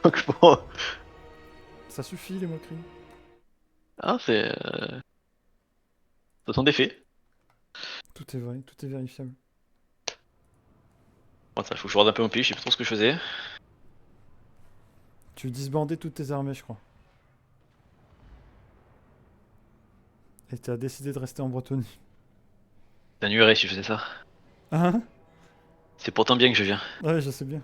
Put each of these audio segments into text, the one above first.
Donc bon. Ça suffit les moqueries. Ah, c'est. Ce sont des faits. Tout est vrai, tout est vérifiable. Bon, ça, faut que je regarde un peu mon pays, je sais pas trop ce que je faisais. Tu disbandais toutes tes armées, je crois. Et t'as décidé de rester en Bretonie. T'annulerais si je faisais ça. Hein? C'est pourtant bien que je viens. Ouais, je sais bien.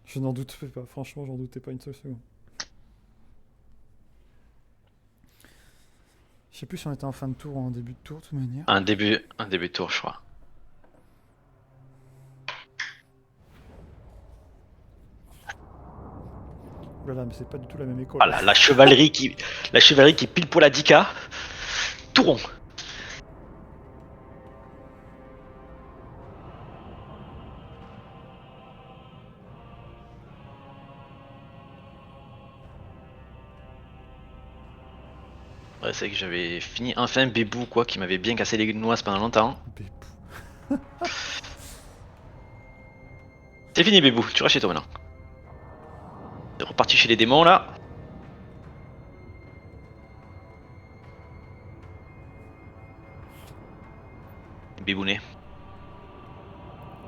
Je n'en doute pas, franchement, j'en doutais pas une seule seconde. Je sais plus si on était en fin de tour ou en début de tour, de toute manière. Un début de tour, je crois. Voilà, mais c'est pas du tout la même école. Voilà, la chevalerie qui est pile pour la 10K. Tout rond. Ouais, c'est que j'avais fini enfin Bébou, quoi, qui m'avait bien cassé les noises pendant longtemps. Bépou. C'est fini, Bébou, tu restes chez toi maintenant. C'est reparti chez les démons là. Bébounet.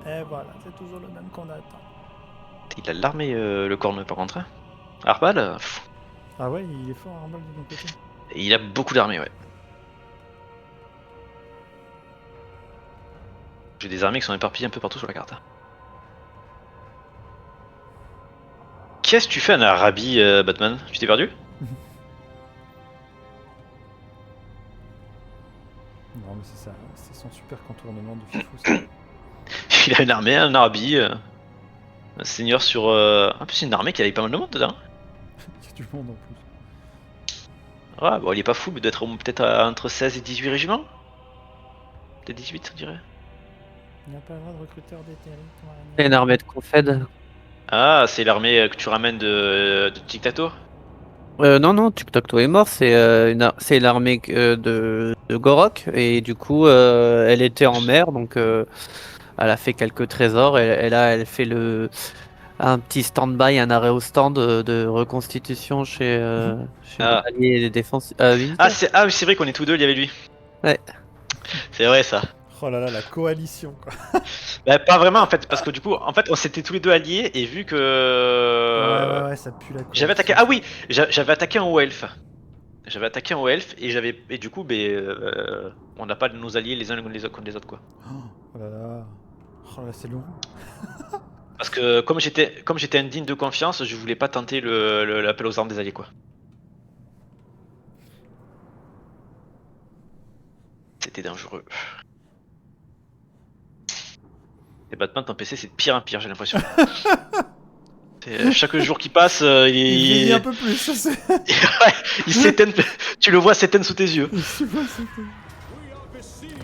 Et voilà, c'est toujours le même qu'on attend. Il a l'armée, le corne par contre. Hein. Arbal, Ah ouais, il est fort Arnold de mon côté. il a beaucoup d'armées, ouais. J'ai des armées qui sont éparpillées un peu partout sur la carte. Hein. Qu'est-ce que tu fais en Arabie, Batman? Tu t'es perdu? Non, mais c'est ça, c'est son super contournement de fifou, ça. Il a une armée en Arabie. Un seigneur sur. En plus, c'est une armée qui avait pas mal de monde dedans. Il y a du monde en plus. Ah, bon, il est pas fou, mais d'être peut-être entre 16 et 18 régiments? Peut-être 18, on dirait. Il n'y a pas le droit de recruteur des territoires. C'est une armée de Confed. Ah, c'est l'armée que tu ramènes de Tic-Tac-Toe? Non, non, Tuktok est mort, c'est l'armée de Gorok, et du coup, elle était en mer, donc elle a fait quelques trésors, et là, elle fait un petit stand-by, un arrêt au stand de reconstitution chez nos Ah. alliés des défenses Ah, Winter. oui, c'est vrai qu'on est tous deux, il y avait lui. Ouais. C'est vrai ça. Oh là là, la coalition, quoi. Bah, pas vraiment en fait, parce que du coup, en fait, on s'était tous les deux alliés et vu que Ouais, ça pue la j'avais attaqué. coalition. Ah oui, j'avais attaqué en haut elfe. J'avais attaqué en haut elfe et du coup, on n'a pas nos alliés les uns contre les autres quoi. Oh là là. Oh là, c'est long. Parce que comme j'étais indigne de confiance, je voulais pas tenter l'appel aux armes des alliés quoi. C'était dangereux. Et Batman, ton PC, c'est de pire en pire, j'ai l'impression. Chaque jour qui passe, Il vieillit un peu plus, ça c'est. Ouais, il s'éteint. Tu le vois s'éteindre sous tes yeux. Je vois, c'était. We are besieged.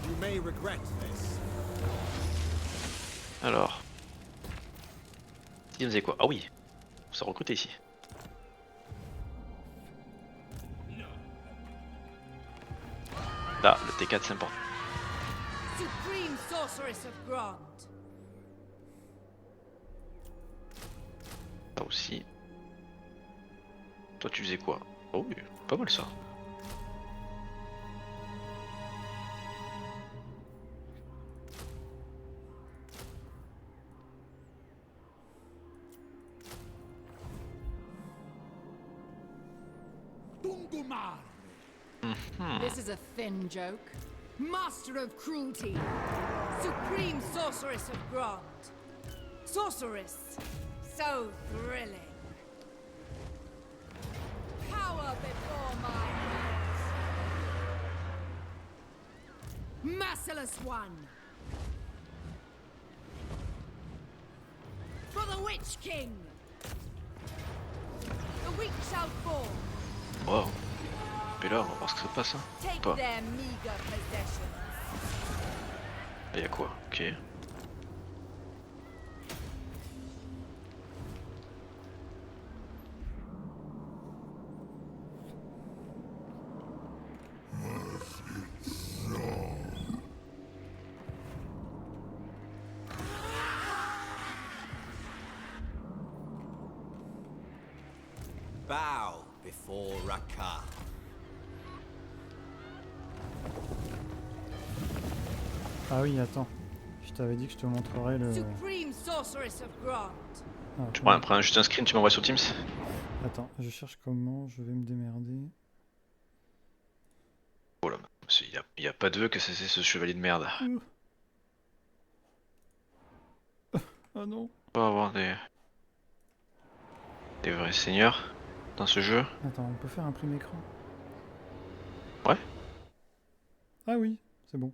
You may regret this. Alors, il faisait quoi? Ah oui, on s'est recruté ici. Là, le T4 c'est important. Supreme Sorceress of Grant. Ça aussi. Toi, tu faisais quoi? Oh oui, pas mal ça. Tungumar. This is a thin joke. Master of cruelty. Supreme Sorceress of Grant. Sorceress. So thrilling. Power before my hands. Merciless one. For the Witch King. The weak shall fall. Wow. Et là, on va voir ce que ça passe. Hein. Take Pas. their meager possessions. Là, y'a quoi? Ok. bow before Raka. Ah oui, attends. Je t'avais dit que je te montrerais le... Supreme sorceress of Grant. Ah, Tu ouais. prends juste un screen, tu m'envoies sur Teams. Attends, je cherche comment, je vais me démerder. Oh là, y a pas de vœu que c'est ce chevalier de merde. Ah non. On peut avoir des vrais seigneurs dans ce jeu. Attends, on peut faire un prime écran? Ouais. Ah oui, c'est bon.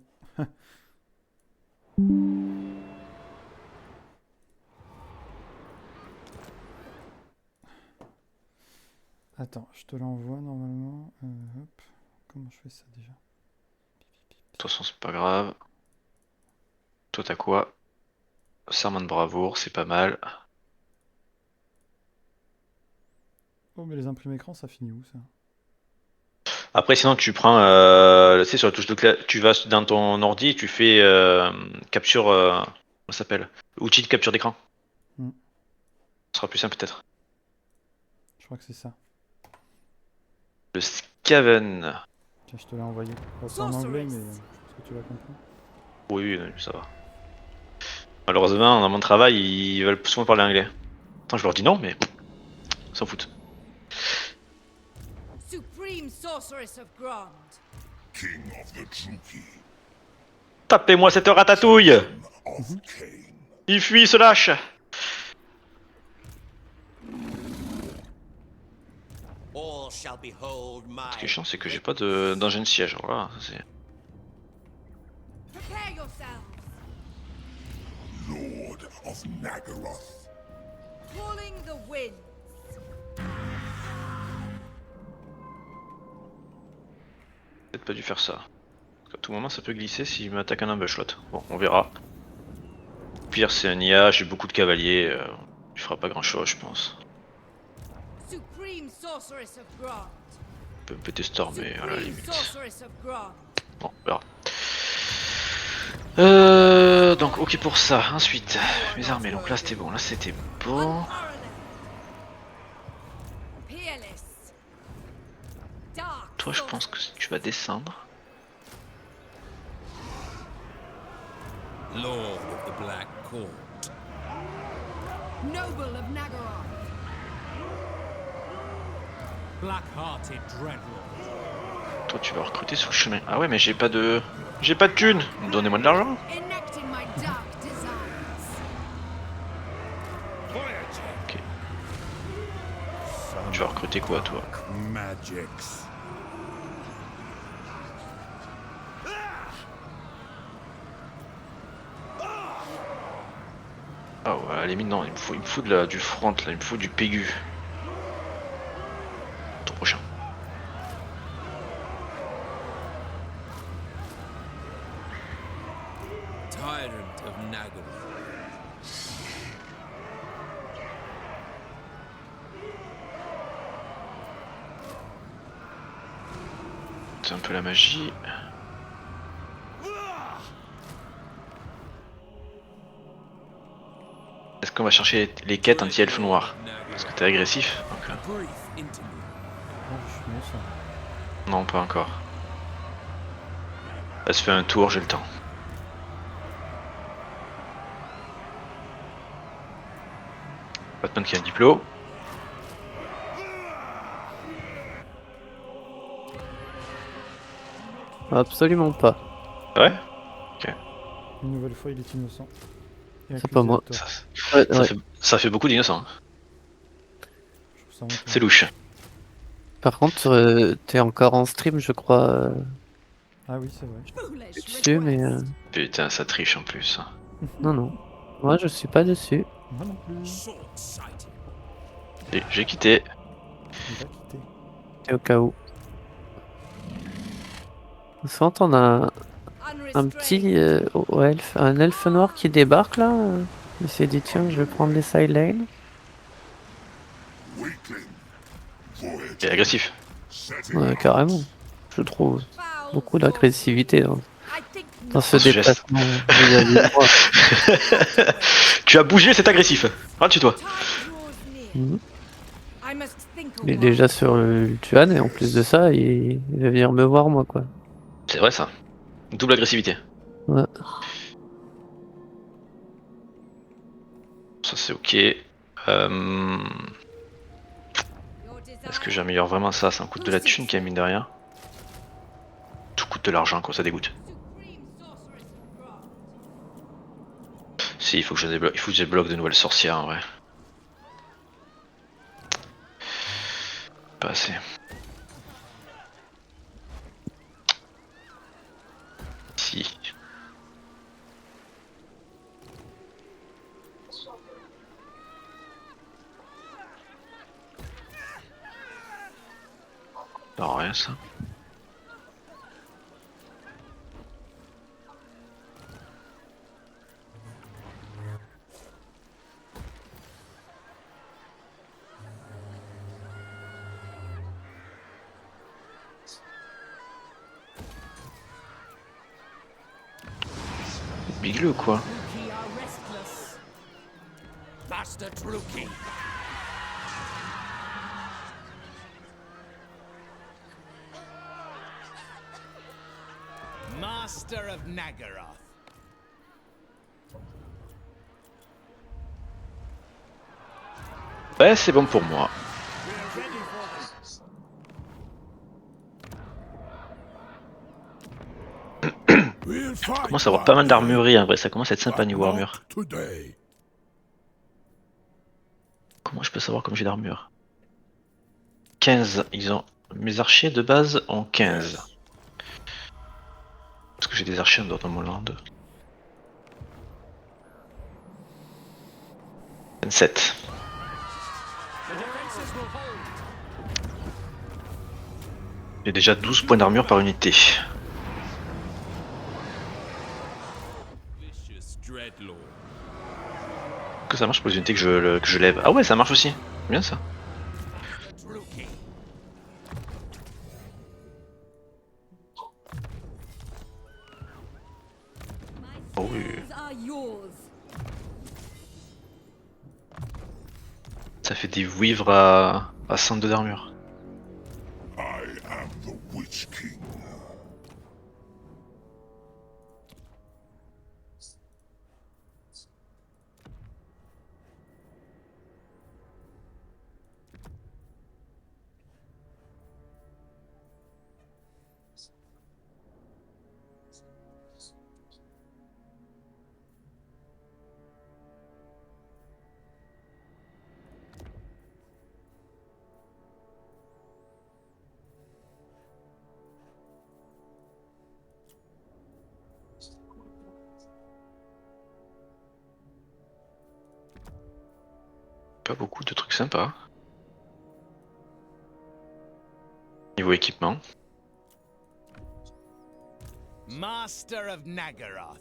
Attends, je te l'envoie normalement. Hop. Comment je fais ça déjà? De toute façon, c'est pas grave. Toi, t'as quoi? Serment de bravoure, c'est pas mal. Oh, mais les imprimes écran, ça finit où ça? Après, sinon, tu prends, tu sais, sur la touche de clavier, tu vas dans ton ordi, tu fais capture, comment ça s'appelle? Outil de capture d'écran. Hmm. Ce sera plus simple peut-être. Je crois que c'est ça. Le Scaven. Tiens, je te l'ai envoyé. Bon, c'est en anglais, mais je pense que tu l'as compris. Oui, ça va. Malheureusement, dans mon travail, ils veulent souvent parler anglais. Attends, je leur dis non, mais ils s'en foutent. Supreme sorceress of Grant. King of the Druki, Tapez-moi cette ratatouille! of Cain. Il fuit, il se lâche! All shall behold my. Ce qui est chiant, c'est que j'ai pas d'engin de siège. Voilà, c'est... Prepare yourselves. Lord of Nagaroth, Calling the winds. Peut-être pas dû faire ça. Parce qu'à tout moment, ça peut glisser s'il m'attaque un ambush l'autre. Bon, on verra. Pire, c'est un IA, j'ai beaucoup de cavaliers. Il fera pas grand-chose, je pense. Supreme sorceress of Grant. Il peut me péter Stormer à la Supreme limite. sorceress of Grant. Bon, on verra. Donc ok pour ça. Ensuite, mes armées. Donc là c'était bon, là c'était bon. Unparalleled. Peerless. Dark. Toi je pense que tu vas descendre. Lord of the Black Court. Noble of Nagaroth. Black-hearted Dreadlord. Toi tu vas recruter sur le chemin. Ah ouais mais j'ai pas de thunes. Donnez-moi de l'argent. Enacting my dark designs. Ok. Tu vas recruter quoi toi? Magics. Ah ouais, à la limite non, il me faut du front là, il me faut du pégu. Ton prochain. Tyrant of Nagaroth. C'est un peu la magie. Est-ce qu'on va chercher les quêtes anti-elfe noir? Parce que t'es agressif. Donc, Brief interlude. Oh, je suis méchant. non, pas encore. Elle se fait un tour, j'ai le temps. Batman qui a un diplôme. Absolument pas. Ouais. Une nouvelle fois, il est innocent. Et C'est accusé pas moi. de tort. Ouais, Ça, ouais. ça fait beaucoup d'innocents. Hein. Je trouve ça honteux. C'est louche. Par contre, t'es encore en stream, je crois, Ah oui, c'est vrai. Foolish dessus, mais request. Putain, ça triche en plus. non, non. Moi, je suis pas dessus. Moi non plus. Short-sighted. Et j'ai quitté. Il va quitter. Et au cas où. Souvent, on a un Unrestrained. petit un elfe noir qui débarque là. Il s'est dit, tiens, je vais prendre les side lanes. Weakling. Voyage. Il est agressif. Setting Ouais, out. carrément. Je trouve Foul beaucoup sorcery. d'agressivité dans I think ce ce geste. déplacement vis-à-vis de moi. Tu as bougé, c'est agressif. Rends-tu-toi. time draws near. Mhm. I I must think a Il est while. déjà sur le Tuan et en plus de ça, il va venir me voir moi quoi. C'est vrai ça. Double agressivité. Ouais. Ça c'est ok. Your Est-ce que desire j'améliore vraiment ça? Ça me coûte de la thune qui a mine de rien. Tout coûte de l'argent quoi, ça dégoûte. supreme sorceress craft. Si, il faut que je débloque de nouvelles sorcières en vrai. Pas assez. Si. Non, rien ça. Bigleux ou quoi? Druki are restless. Master Druki. Master of Nagaroth. Ouais, c'est bon pour moi. We're ready for this. We'll Je fight commence à avoir one pas mal day, d'armurerie en vrai, ça commence à être sympa but niveau not armure. today. Comment je peux savoir comme j'ai d'armure? 15, ils ont. Mes archers de base ont 15. Parce que j'ai des archers dans mon land. 27. The defenses will hold. J'ai déjà 12 points d'armure par unité. Vicious Dreadlord. Que ça marche pour les unités que je lève. Ah ouais, ça marche aussi. C'est bien ça. Master Druki. Oh oui. These are yours. Ça fait des vivres à 102 d'armure. I am the Witch King. Pas beaucoup de trucs sympas. Niveau équipement. Master of Nagaroth.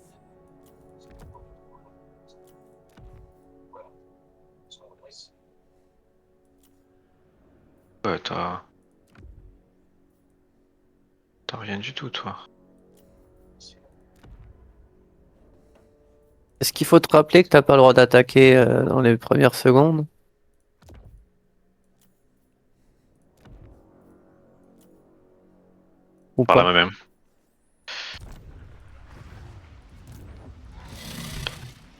Ouais, t'as rien du tout toi. Est-ce qu'il faut te rappeler que t'as pas le droit d'attaquer dans les premières secondes? Ou Par pas? là même.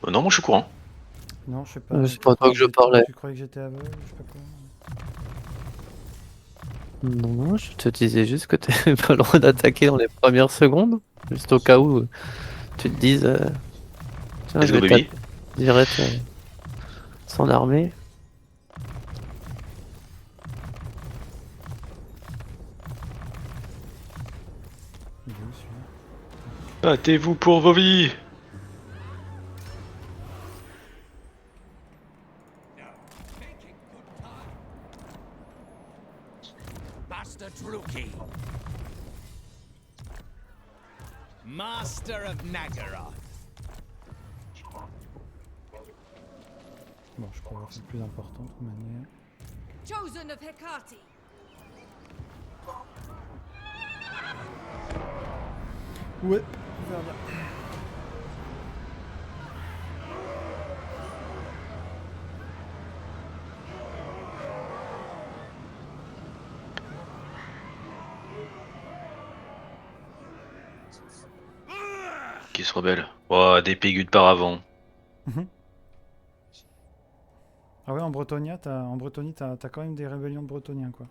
Non, moi je suis courant. Non, je sais pas. C'est pas toi que je parlais. Tu croyais que j'étais aveugle, je sais pas quoi. Non, je te disais juste que t'avais pas le droit d'attaquer dans les premières secondes. Juste au cas où tu te dises tiens, Let's je go vais baby. taper direct son armée. Il est où celui-là? Battez-vous pour vos vies. Master Druki. Master of Nagaroth. Bon, je crois avoir fait le plus important de toute manière. Chosen of Hecate. Ouais, vers là. qui se rebelle. Oh, des pégus de paravent. Ah ouais, en Bretonia, t'as quand même des rébellions de Bretoniens, quoi.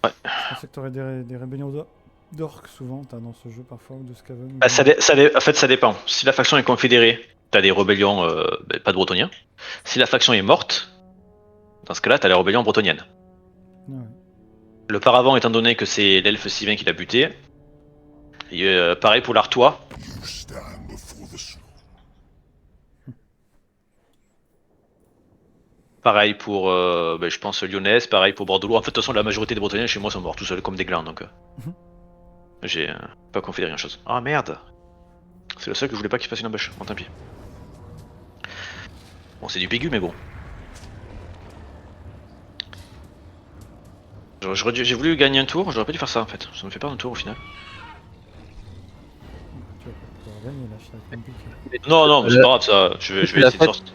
Ouais. Je pensais que t'aurais des rébellions d'orques, souvent, t'as dans ce jeu, parfois, ou de Skaven. Bah, en fait, ça dépend. Si la faction est confédérée, t'as des rébellions, pas de bretoniens. Si la faction est morte, dans ce cas-là, t'as les rébellions bretoniennes. Ouais. Le paravent, étant donné que c'est l'elfe Sylvain qui l'a buté, et, pareil pour l'Artois. Pareil pour, je pense, Lyonnaise, pareil pour Bordeaux. En fait, de toute façon, la majorité des Bretoniens chez moi sont morts tout seuls comme des glands, donc j'ai pas confédéré grand chose. Ah merde! C'est le seul que je voulais pas qu'il fasse une embûche. Bon, tant pis. Bon, c'est du pégu, mais bon. J'ai voulu gagner un tour, j'aurais pas dû faire ça en fait. Ça me fait perdre un tour au final. Tu vas pas pouvoir gagner, là, ça va être compliqué. Non, mais c'est pas grave ça. Je vais Tu l'as essayer de sortir.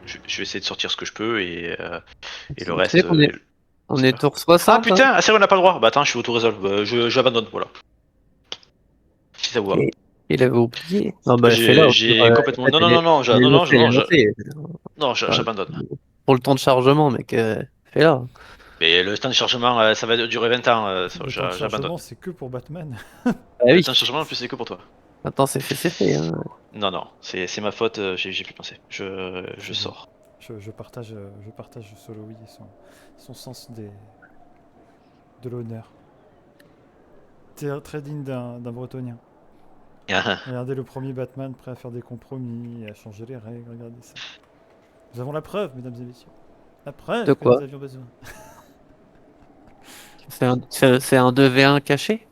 Je vais essayer de sortir ce que je peux et le reste. Tu sais qu'on est, on est tour 60. Ah putain, ah sérieux, on n'a pas le droit. Bah attends, je suis auto-résolve. J'abandonne, voilà. Si ça vous va. Ok. Il avait oublié. Non, bah, fais-là. J'ai complètement. Non, j'abandonne. Pour le temps de chargement, mec, fais-là. Mais le temps de chargement, ça va durer 20 ans. Le temps de J'abandonne. chargement, c'est que pour Batman. Ah Le oui, temps de chargement, en plus, c'est que pour toi. attends, c'est fait. Hein. Non, c'est ma faute, j'ai plus pensé. Je sors. Je partage Solo, oui, son sens de l'honneur. C'est très digne d'un Bretonien. Regardez le premier Batman prêt à faire des compromis et à changer les règles, regardez ça. Nous avons la preuve, mesdames et messieurs. La preuve De que quoi nous avions besoin. C'est un 2v1 caché?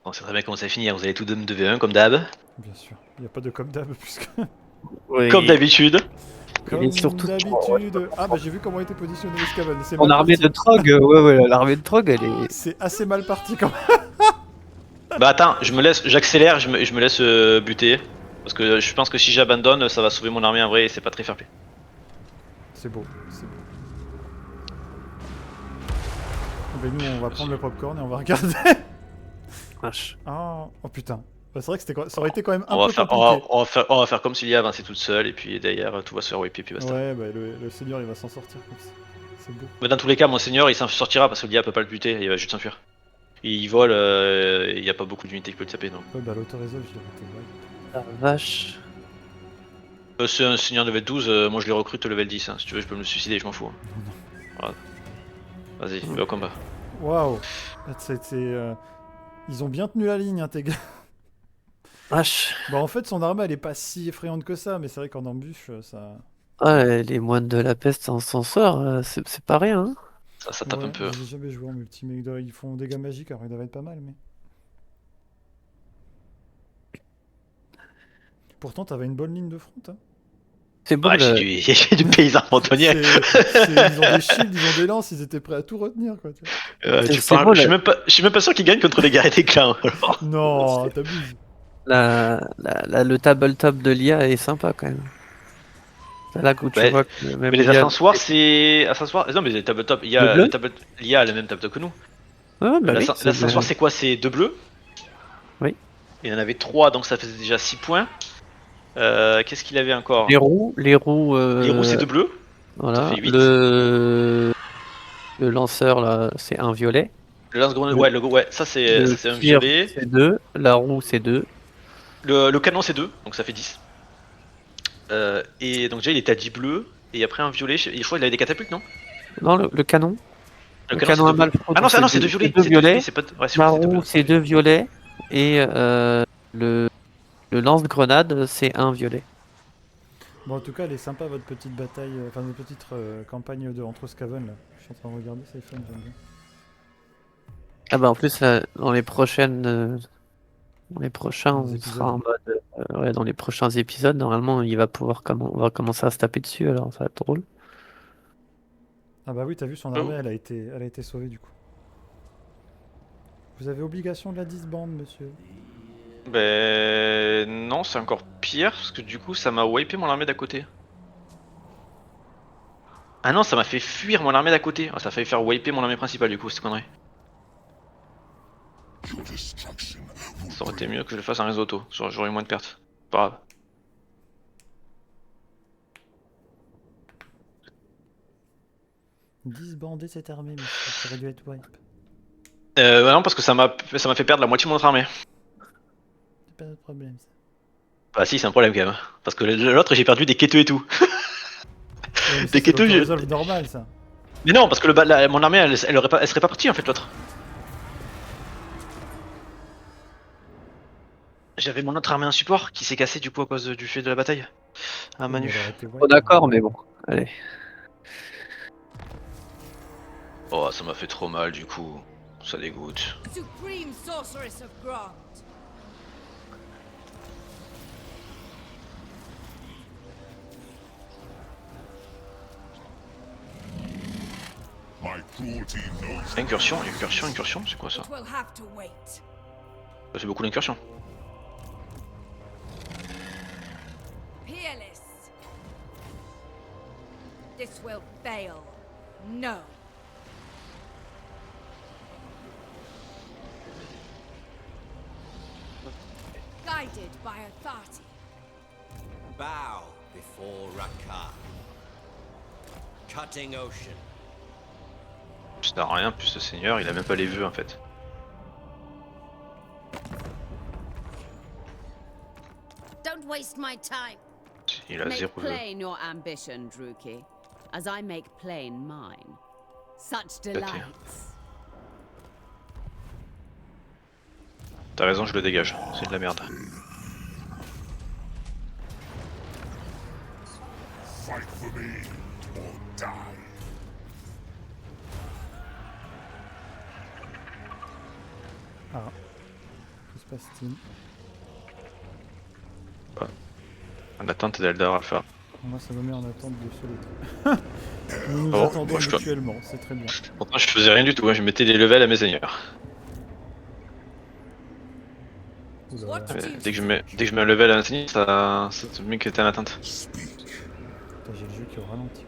On sait très bien comment ça va finir, vous allez tout donner 2v1 comme d'hab. Bien sûr, il n'y a pas de comme d'hab puisque... Oui. Comme d'habitude. Comme est surtout d'habitude... Ah bah j'ai vu comment était positionné les Skaven. C'est En mal armée parti. de Trog, ouais, l'armée de Trog, elle est. C'est assez mal parti quand même. Bah attends, j'accélère, je me laisse buter. Parce que je pense que si j'abandonne, ça va sauver mon armée en vrai et c'est pas très fair play. C'est beau, c'est beau. Ben nous on va prendre le popcorn et on va regarder. Vache. Oh putain. Bah, c'est vrai que ça aurait été quand même un On peu va, compliqué. on va faire comme s'il y a avancé toute seule et puis derrière tout va se faire wiper puis basta. Ouais, bah le seigneur il va s'en sortir comme ça. C'est beau. Mais dans tous les cas, mon seigneur il s'en sortira parce que l'IA peut pas le buter, il va juste s'enfuir. Il vole, il y a pas beaucoup d'unités qui peuvent le taper donc. Ouais, bah l'autorésolve, je l'avais été ouais. La vache. C'est un seigneur level 12, moi je les recrute level 10, hein. Si tu veux je peux me suicider, je m'en fous. Voilà. Vas-y, va au combat. Waouh. Ils ont bien tenu la ligne, hein, tes gars. Vache. Bah en fait son armée elle est pas si effrayante que ça, mais c'est vrai qu'en embûche ça... Ouais, les moines de la peste s'en sort, c'est pas rien. Hein. Ça tape Ouais, un peu. j'ai jamais joué en multi, mais ils font des dégâts magiques, alors ils doivent être pas mal, mais... Pourtant t'avais une bonne ligne de front, hein. C'est bon, Ouais, j'ai du paysan montonnier. Ils ont des shields, ils ont des lances, ils étaient prêts à tout retenir, quoi. Tu vois. Tu c'est parles, bon, je suis même pas sûr qu'ils gagnent contre les guerriers des clans. alors. Non, t'abuses. le tabletop de l'IA est sympa quand même. C'est là où tu Ouais, vois que même Mais les l'IA ascensoirs, c'est. Ascensoir. Non, mais les tabletops, Le bleu l'IA a le même tabletop que nous. Ouais, bah oui, L'ascensoir, c'est quoi? C'est 2 bleus. Oui. Il y en avait 3, donc ça faisait déjà 6 points. Qu'est-ce qu'il avait encore? les roues, Les roues, c'est 2 bleus. voilà. ça fait 8. Le lanceur là, c'est un violet. Le lance-grenade, ouais, ça c'est Le un tir, violet. c'est 2. La roue, c'est 2. Le canon, c'est 2, donc ça fait 10. Et donc déjà, il était à 10 bleus. Et après, un violet. Je crois qu'il avait des catapultes, non? Non, le canon. Le canon, canon c'est à deux balles. Ah non, c'est 2 violets. C'est 2 violets. C'est pas... Ouais, c'est La vrai, c'est deux roue, bleus. c'est 2 violets. Et le lance-grenade, c'est 1 violet. Bon, en tout cas, elle est sympa votre petite bataille, enfin votre petite campagne entre Skaven là. Je suis en train de regarder, c'est fun, j'aime bien. Ah bah en plus, dans les prochains, on épisodes. sera en mode, ouais, dans les prochains épisodes, normalement, on va commencer à se taper dessus, alors ça va être drôle. Ah bah oui, t'as vu, son armée, elle a été sauvée du coup. Vous avez obligation de la disbande, monsieur. Ben non, c'est encore pire parce que du coup ça m'a wipé mon armée d'à côté. Ah non, ça m'a fait fuir mon armée d'à côté. Ah, ça a failli faire wiper mon armée principale du coup, cette connerie. Ça aurait été mieux que je le fasse en risotto, j'aurais eu moins de pertes. Pas grave. Disbander cette armée, mais ça aurait dû être wipe. Non, parce que ça m'a fait perdre la moitié de mon autre armée. C'est pas notre problème ça. Bah si, c'est un problème quand même. Parce que l'autre, j'ai perdu des quêteux et tout. Ouais, mais ça, Des c'est quêteux, l'auto-résolve normal ça. Mais non, parce que mon armée, elle serait pas partie en fait, l'autre. J'avais mon autre armée en support qui s'est cassé du coup à cause du fait de la bataille. Ah, Manu. Elle aurait été wipe. Oh, d'accord, mais bon. Allez. Oh, ça m'a fait trop mal du coup. Ça dégoûte. Supreme Sorceress of Grant. Incursion, c'est quoi ça? It will have to wait. Ça fait beaucoup d'incursions. Peerless. This will fail. No. Guided by authority. Bow before Rakar. Cutting ocean. Ça sert à rien, plus ce seigneur, il a même pas les vœux en fait. Don't waste my time. Il a Make 0 vœux. plain your ambition, Druki, as I make plain mine. Such Peut-être. delights. T'as raison, je le dégage, c'est de la merde. Ah. Que se passe-t-il? En attente d'Eldar Alpha. Moi ça me met en attente de ce Nous nous Oh, attendons moi, je dois- mutuellement, c'est très bien. Pourtant je faisais rien du tout, hein, je mettais des levels à mes seigneurs. Oula. What do you Dès que je mets un level à un seigneur, ça te met que t'es en attente. Putain, j'ai le jeu qui est au ralenti.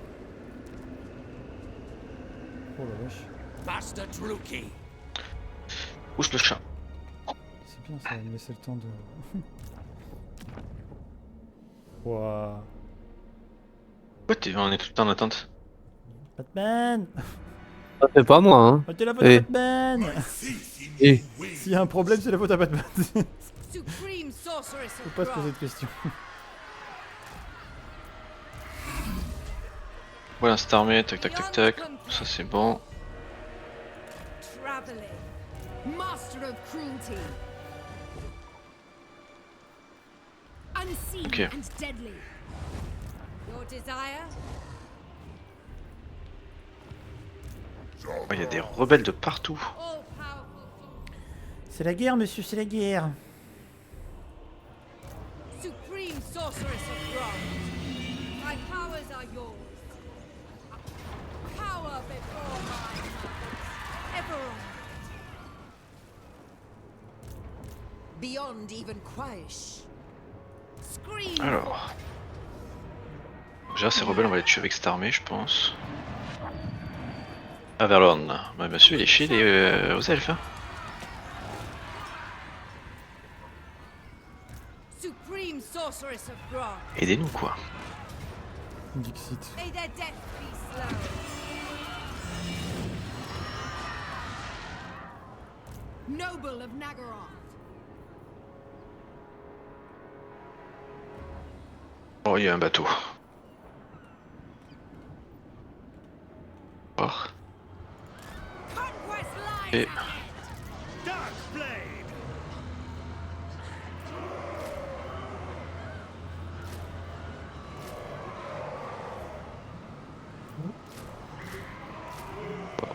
Oh la vache. Master Druki. Pousse le chat. C'est bien, ça va me laisser le temps de... Ouah. Pourquoi on est tout le temps en attente? Batman! Ça fait pas moi, hein. Oh, t'es la faute Eh. à Batman! Et S'il y a un problème, c'est la faute à Batman. Supreme Sorceress Faut of pas se poser Grant. de questions. Voilà, cette armée, tac tac tac tac. Ça c'est bon. Traveling. Master of cruelty. Unseen Ok. and deadly. Your desire? Il y a des rebelles de partout. All powerful. C'est la guerre, monsieur, c'est la guerre. Supreme Sorceress of Grant. My powers are yours. Power before my eyes. Ever on. Beyond even Quaish. Scream. Alors. Déjà ces rebelles on va les tuer avec cette armée je pense. Averlon. Ouais, monsieur il est chez les aux elfes hein. Supreme Sorceress of Grant. Aidez-nous quoi. Dixit. May their death be slow. Noble of Nagaroth. Oh il y a un bateau. Oh. Conquest lies Et- ahead.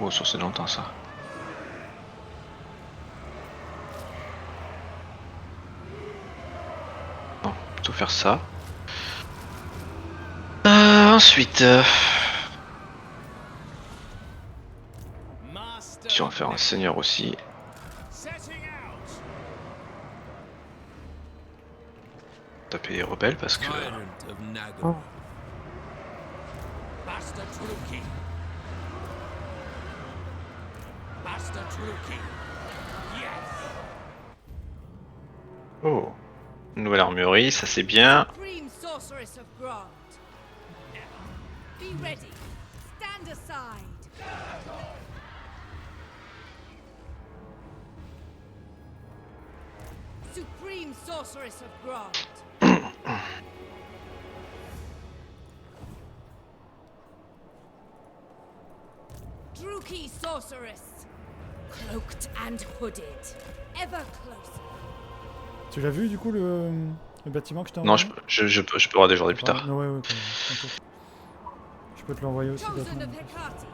Oh ça c'est longtemps ça. Bon, plutôt faire ça. Ensuite, Master si on va faire un seigneur aussi. setting out. Taper les rebelles parce que Tyrant of Nagaroth. Master Druki. Master Druki. Yes. Oh, nouvelle armurerie, ça c'est bien. Supreme sorceress of Grant. Be ready. Stand aside. Supreme sorceress of Grant. Druki sorceress. Cloaked and hooded. Ever closer. Tu l'as vu du coup le bâtiment que je t'ai Non, envoyé? je peux regarder plus tard. Non, ouais, t'inquiète. Je peux te l'envoyer aussi Chosen bêtement. of Hecate.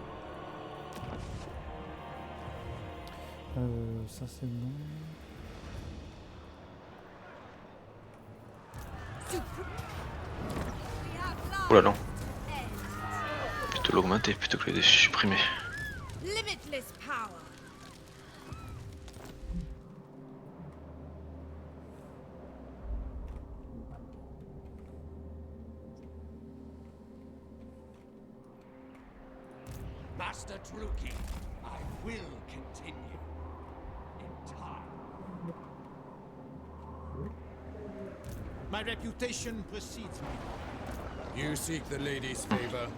Ça c'est bon. We have Oh là là, end. plutôt l'augmenter plutôt que le supprimer. Limitless power. Master Druki, I will continue in time. My reputation precedes me. You seek the lady's favor.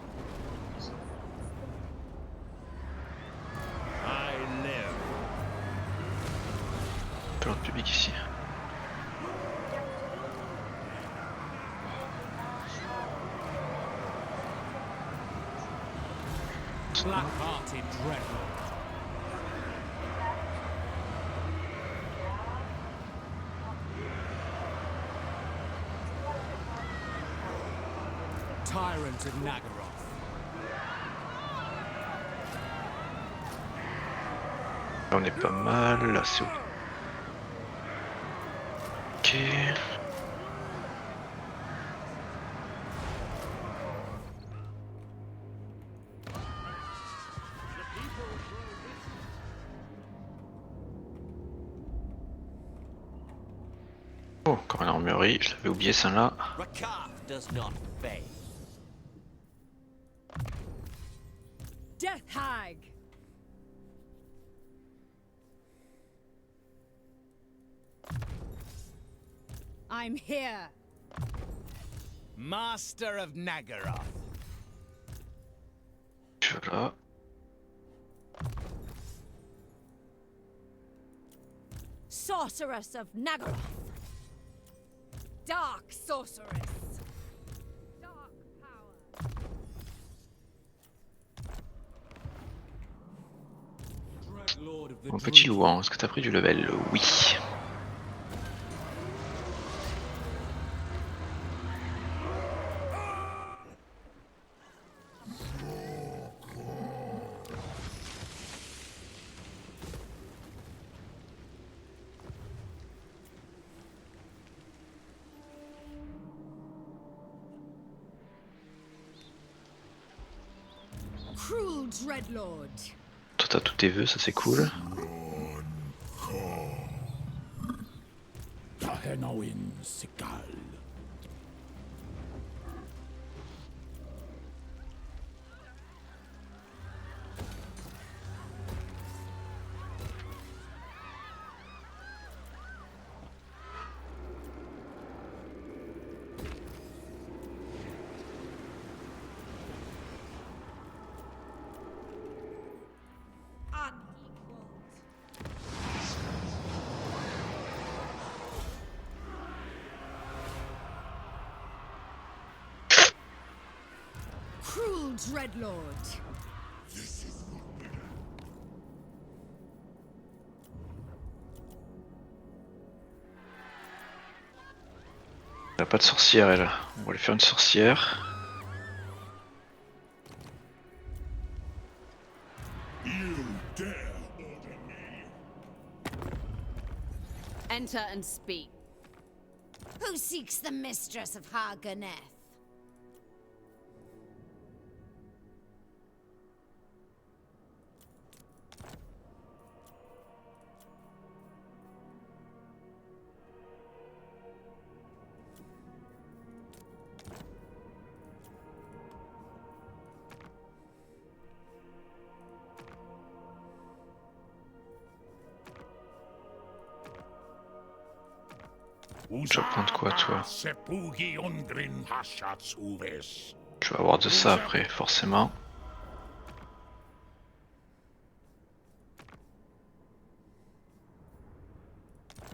I live. Plein de public ici. Black-hearted dreadlord. Tyrant of Nagaroth. Là on est pas mal, là c'est ok. Oh, encore une armurerie, je l'avais oublié celle-là. Rakar does not fade. Death Hag. I'm here. Master of Nagaroth. Voilà. Sorceress of Nagaroth. Dark sorceress. Dark power. Dreadlord of the Mon petit loup, hein, est-ce que t'as pris du level? Oui. Cruel Dreadlord. Toi t'as tous tes vœux, ça c'est cool. Tahenowin Sikal. Unequaled. Cruel Dreadlord. Elle a pas de sorcière elle. On va lui faire une sorcière. Enter and speak. Who seeks the mistress of Harganeth? Tu vas prendre quoi, toi? Sepugi ungrin hashatsuves. Tu vas avoir de ça après, forcément.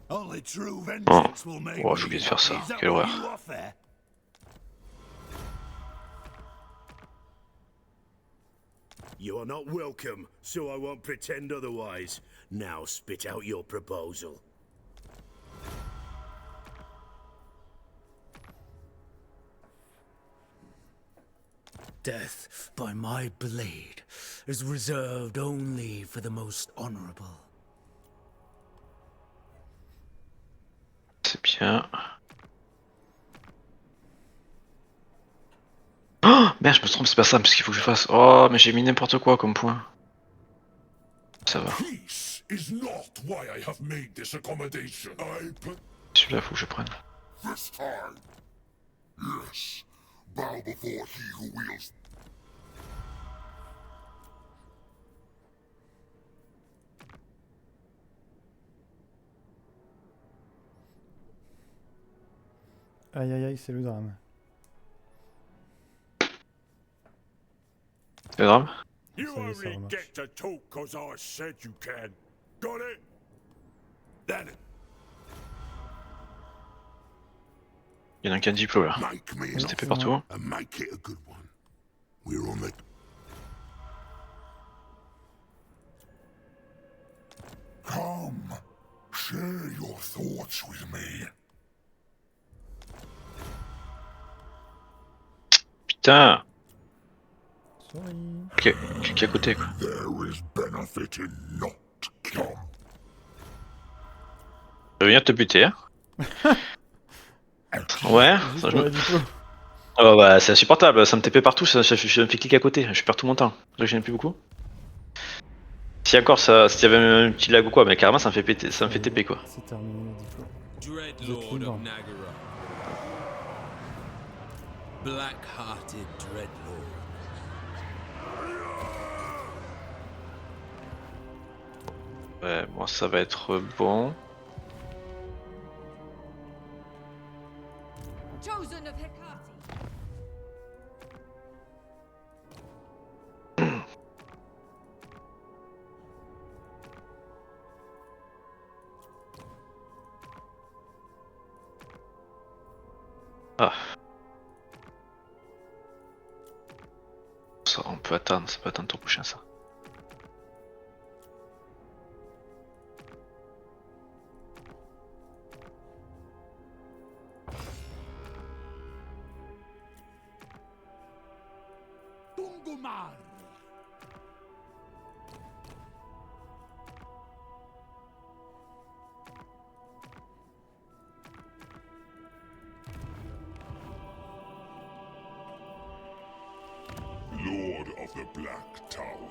Only true Oh, vengeance will make oh me j'ai oublié de faire ça, happy. Is that quelle what horreur. you offer? You are not welcome, so I won't pretend otherwise. Now spit out your proposal. Death by my blade is reserved only for the most honorable. C'est bien. Oh merde, je me trompe, c'est pas ça, parce qu'il faut que je fasse. Oh, mais j'ai mis n'importe quoi comme point. Ça va. Peace is not why I have made this accommodation. Celui-là, faut que je prenne. This time. Yes. Bow before he who wields. Aïe aïe aïe, c'est le drame. C'est le drame? You Ça y est, ça only remarche. get to talk cause I said you can. Got it? Then Il y en a qu'un diplo là. make me Il se an TP c'est partout. moi. and make it a good one. We're on the. Come, share your thoughts with me. Putain! Sorry. Ok, clique à côté quoi. There is benefit in not come. Je vais venir te buter, hein. Ouais, Juste ça, pour la diplôme. oh, bah c'est insupportable, ça me TP partout, ça me fait cliquer à côté, je perds tout mon temps. Là j'en ai plus beaucoup. Si encore ça, s'il y avait un petit lag ou quoi, mais carrément ça me fait péter, ça me fait TP quoi. C'est terminé la diplôme. Dreadlord libre. of Nagara. Black-hearted Dreadlord. Ouais, bon ça va être bon. Chosen of Hecate. Ah. Ça on peut attendre, ça peut attendre ton prochain ça. Tungumar. Lord of the Black Tower.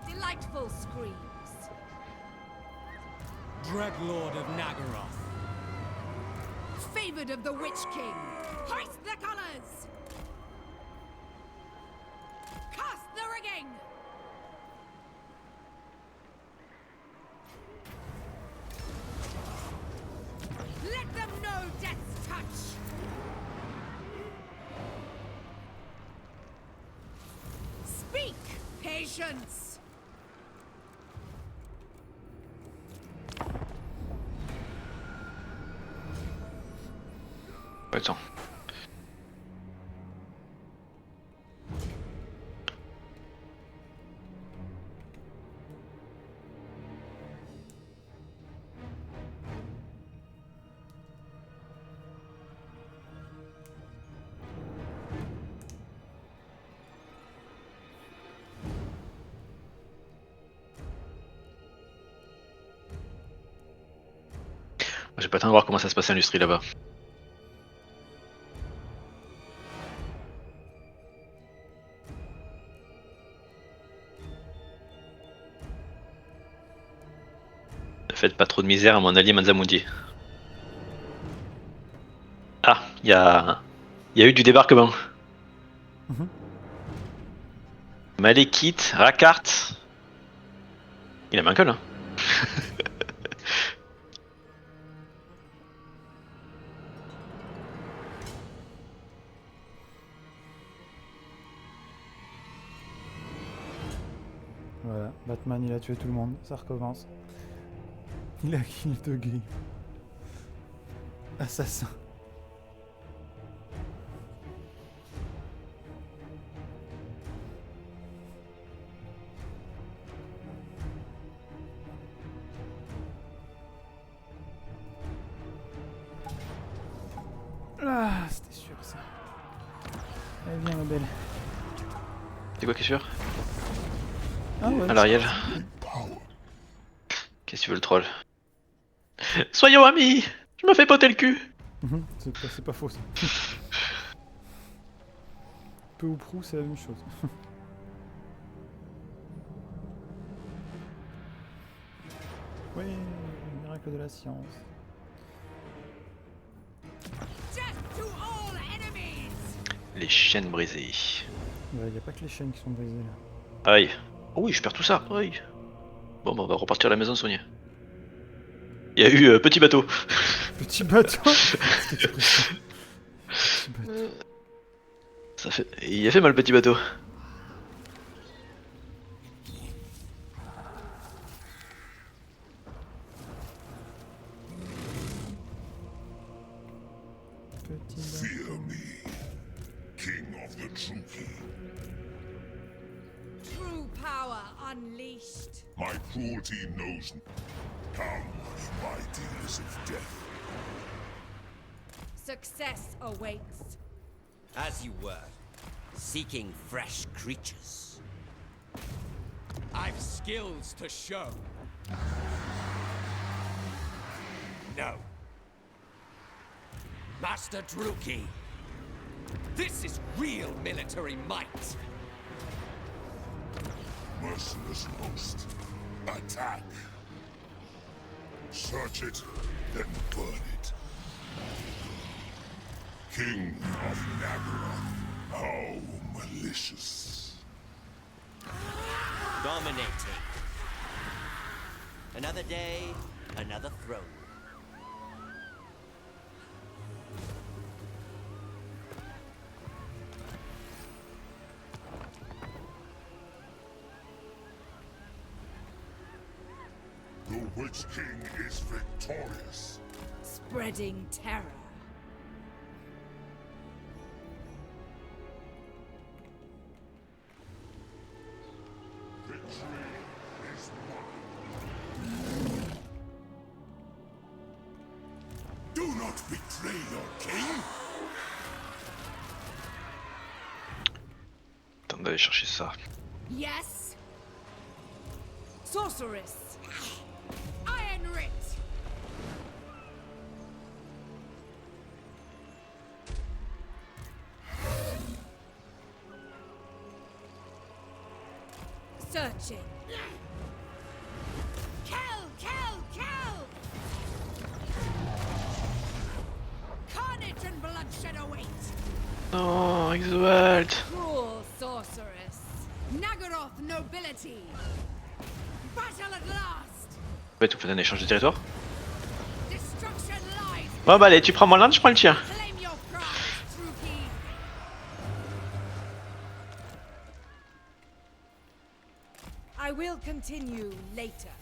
Delightful screams. Dreadlord of Nagaroth. Favored of the Witch King. Hoist the colors. Cast the rigging. Let them know death's touch. Speak, patience. Attends. J'ai pas le temps de voir comment ça se passe l'industrie là-bas. Faites pas trop de misère à mon allié Manzamundi. Ah, il y a eu du débarquement. Malekith, Rakart. Il a un gueule, hein. Voilà, Batman il a tué tout le monde, ça recommence. Il a kill de gris. Assassin. Ah, c'était sûr ça. Allez, viens ma belle. C'est quoi qui est sûr? Ah ouais. À l'Ariel. Qu'est-ce que tu veux le troll? Soyons amis! Je me fais poter le cul! C'est pas faux ça. Peu ou prou, c'est la même chose. Oui, le miracle de la science. Les chaînes brisées. Ouais, y a pas que les chaînes qui sont brisées là. Aïe. Oh oui, je perds tout ça. Aïe. Bon, bah, on va repartir à la maison soigner. Il y a eu petit bateau. Petit bateau. Petit bateau. Ça fait... Il a fait mal, petit bateau. Fear me, King of the Druki. True power unleashed. My cruelty knows. Come, my dealers of death. Success awaits. As you were, seeking fresh creatures. I've skills to show. No. Master Druki, this is real military might. Merciless host. Attack. Search it, then burn it. King of Nagara. How malicious. Dominating. Another day, another throne. The Witch King is victorious. Spreading terror. Victory is mine. Do not betray your king. Attends d'aller chercher ça. Yes. Sorceress. Iron Writ. Searching. Kill, kill, kill! Carnage and bloodshed await. Non, Exoalt. Cruel sorceress. Nagaroth nobility. Battle at last. Ouais, tu fais un échange de territoire. Destruction lies. Bon bah allez, tu prends mon land, je prends le tien. Claim your prize, Druki. I will continue later.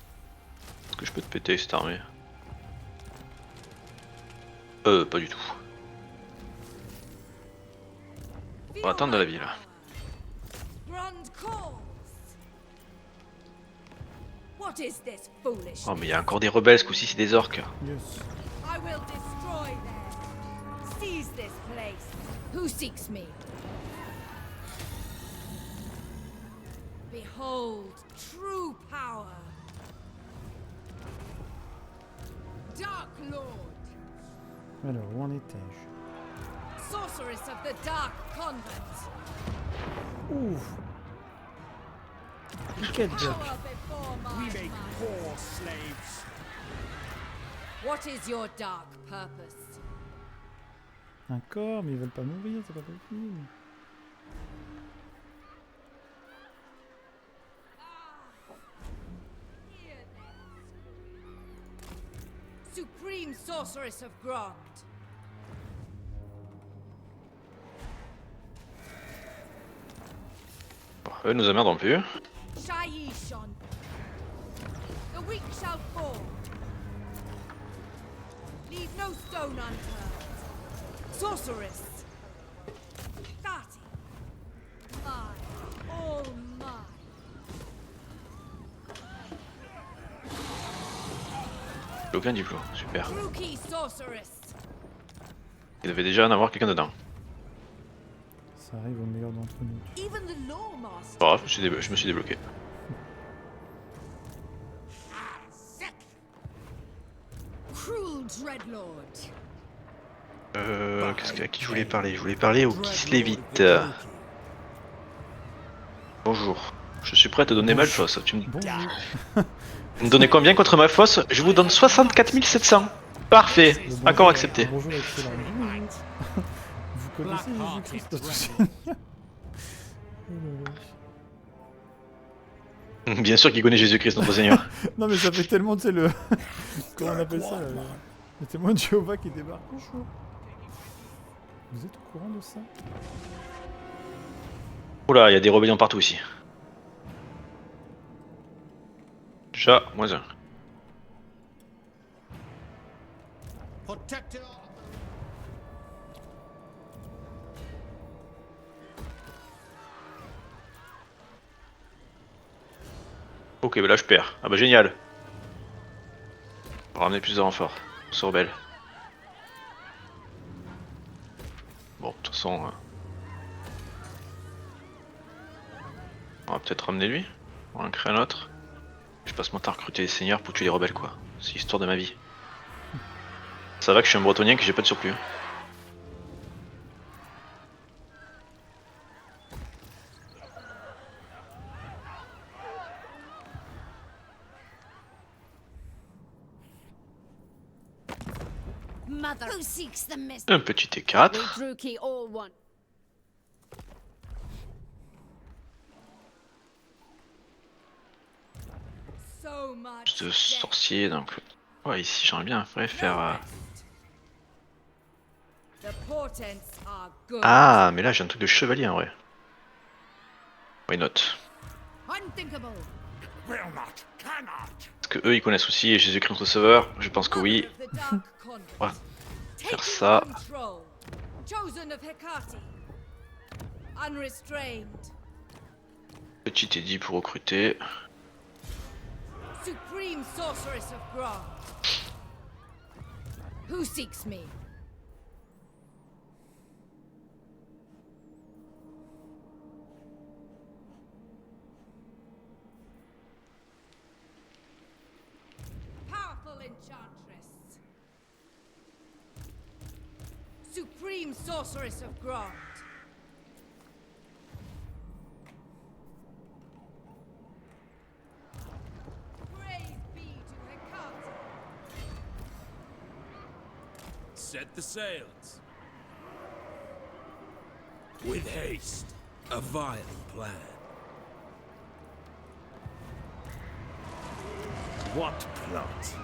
Est-ce que je peux te péter cette armée? Pas du tout. On va attendre de la ville. Grand cause. What is this foolishness? Oh mais il y a encore des rebelles, ce coup-ci c'est des orques. Yes. I will destroy them. Seize this place. Who seeks me? Behold true power. Dark Lord. Alors, où en étais-je? Sorceress of the Dark Convent. Ouf. Quel bloc. Power before my We make might. poor slaves. What is your dark purpose? Un corps, mais ils veulent pas mourir, c'est pas possible. Supreme Sorceress of Grond. Bon, eux nous emmerdons plus. Shaishon. The weak shall fall. Leave no stone unturned. Sorceress. Thati. Mine. All mine. Aucun diplôme, super. Druki Sorceress. Il devait déjà en avoir quelqu'un dedans. Ça arrive au meilleur d'entre nous. Even the Lore Master. Pas grave, je me suis débloqué. Cruel Dreadlord. À qui je voulais parler? Je voulais parler au Kislevitt. Bonjour. Je suis prêt à te donner Malphos. Tu me... Bonjour. Vous me donnez combien contre Malphos? Je vous donne 64 700. Parfait. Bonjour, Accord accepté. Bonjour, excellent. Vous connaissez Jésus-Christ notre Seigneur? Oh la vache. Bien sûr qu'il connaît Jésus-Christ, notre Seigneur. Non mais ça fait tellement, tu sais, le... Comment on appelle ça là, le témoin de Jéhovah qui débarque. Bonjour. Vous êtes au courant de ça? Oula, il y a des rébellions partout ici. Déjà, moins un. Protector. Ok, bah là je perds. Ah bah génial. On va ramener plus de renforts. On se rebelle. Bon, de toute façon... on va peut-être ramener lui. On va en créer un autre. Je passe mon temps à recruter les seigneurs pour tuer les rebelles quoi. C'est l'histoire de ma vie. Ça va que je suis un bretonien que j'ai pas de surplus. Mother. Who seeks the mist? Un petit T4. We Druki all want. So much. Plus de sorciers donc. Ouais, ici j'aimerais bien après faire. The portents are good. Ah, mais là j'ai un truc de chevalier en vrai. Why not? Unthinkable. Will not, cannot. Est-ce que eux ils connaissent aussi Jésus-Christ notre Sauveur? Je pense que oui. Mother of the Dark Convent. Ouais. Faire Taking ça. control. Chosen of Hecate. Unrestrained. Petit Teddy pour recruter. Supreme Sorceress of Grond. Who seeks me? Powerful Enchantress. Supreme Sorceress of Grond. Praise be to Hecate. Set the sails. With haste. A vile plan. What plot?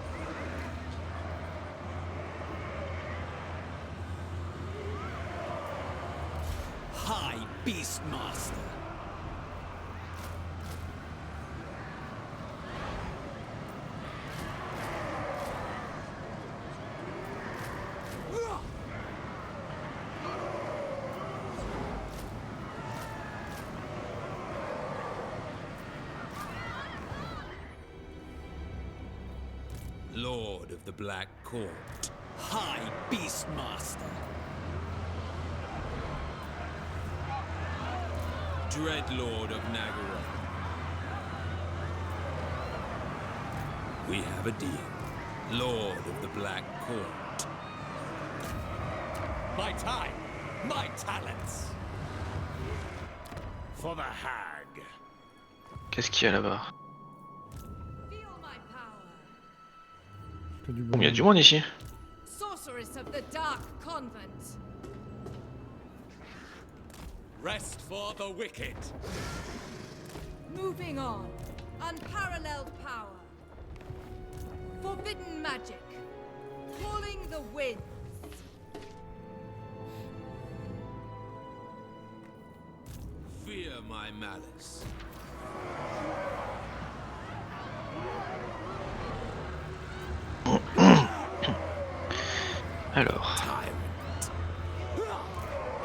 High Beastmaster. Lord of the Black Court. High Beastmaster. Dreadlord of Nagaroth. We have a deal. Lord of the Black Court. My time, my talents. For the hag. Qu'est-ce qu'il y a là-bas? Feel my power. Que du Oh, bon il y a monde. du monde ici. Sorceress of the Dark Convent. Rest for the wicked. Moving on. Unparalleled power. Forbidden magic. Calling the winds. Fear my malice. Alors. Tyrant.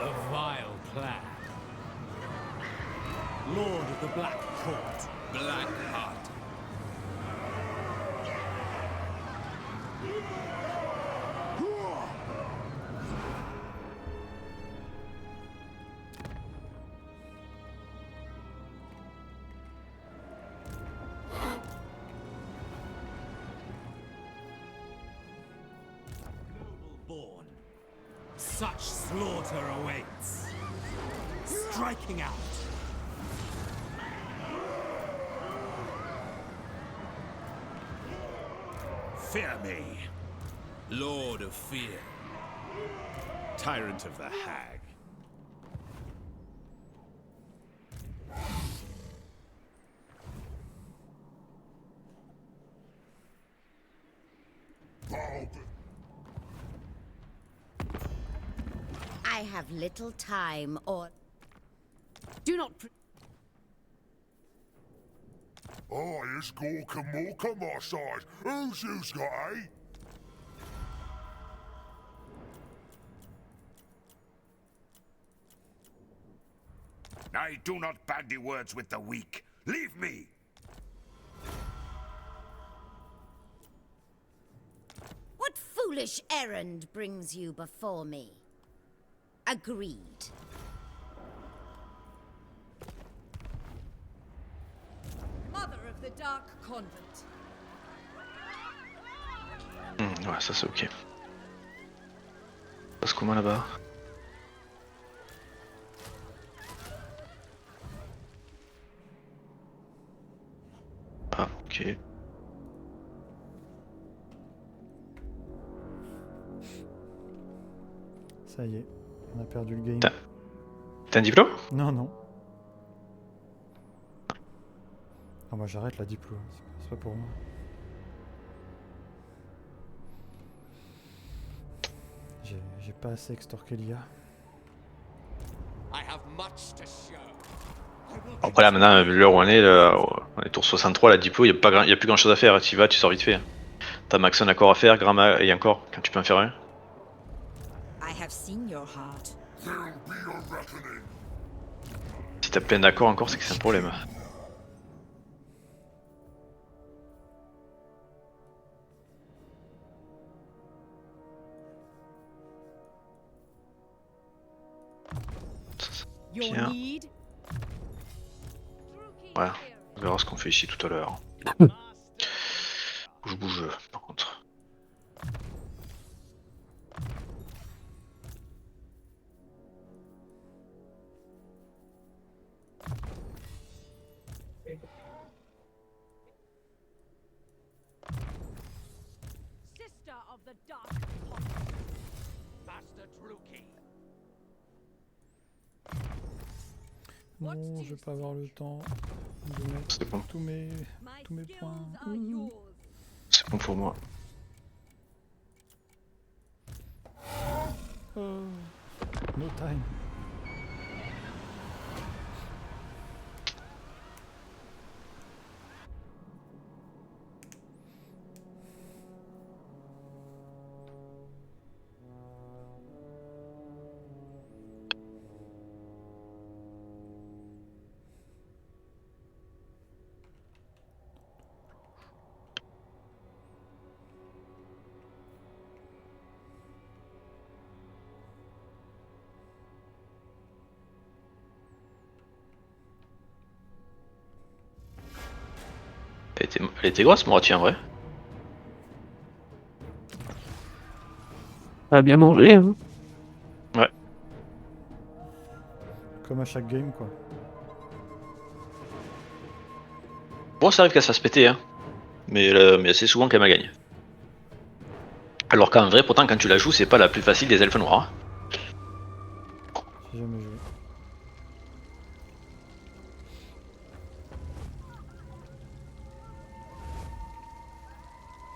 A vile plan. Lord of the Black Court. Black heart. Born. Such slaughter awaits. Striking out. Fear me, Lord of fear. tyrant of the hag. I have little time or... Do not... Oh, it's Gorka Mork on my side. Who's you's got, eh? I do not bandy words with the weak. Leave me! What foolish errand brings you before me? Agreed. Mother of the Dark Convent. Ouais, ça c'est ok. Passe comment là-bas? Ah, ok. Ça y est, on a perdu le game. T'as un diplôme? Non, non. Ah, moi j'arrête la diplo, c'est pas pour moi. J'ai pas assez extorqué l'IA. I have much to show. I will Après là maintenant, l'heure où on est, on est tour 63, la diplo, y a plus grand chose à faire. Tu y vas, tu sors vite fait. T'as max un accord à faire, Gramma et encore, quand tu peux en faire un. I have seen your heart. There'll be a reckoning. Si t'as plein d'accords encore, c'est que c'est un problème. Your Bien. need? Voilà, on verra ce qu'on fait ici tout à l'heure. Bouge, par contre. Sister of the Dark Convent. Master Druki. Non, je vais pas avoir le temps de mettre C'est bon. tous mes My points. skills are yours. C'est bon pour moi. Oh, no time. Elle était grosse, moi, tiens, vrai. Ça a bien mangé, hein. Comme à chaque game, quoi. Bon, ça arrive qu'elle se fasse péter, hein. Mais assez souvent qu'elle m'a gagné. Alors qu'en vrai, pourtant, quand tu la joues, c'est pas la plus facile des elfes noirs. J'ai jamais joué.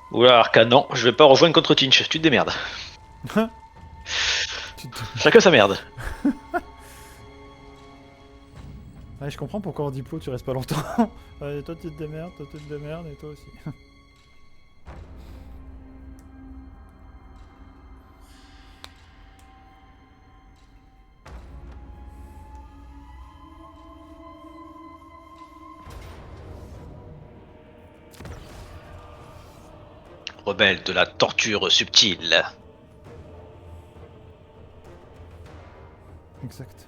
Oula, Arcane, non, je vais pas rejoindre contre Tinch, tu te démerdes. Chacun sa merde. Ouais, je comprends pourquoi en diplo tu restes pas longtemps. Ouais, toi tu te démerdes, toi tu te démerdes, et toi aussi. Rebelle de la torture subtile. Exact.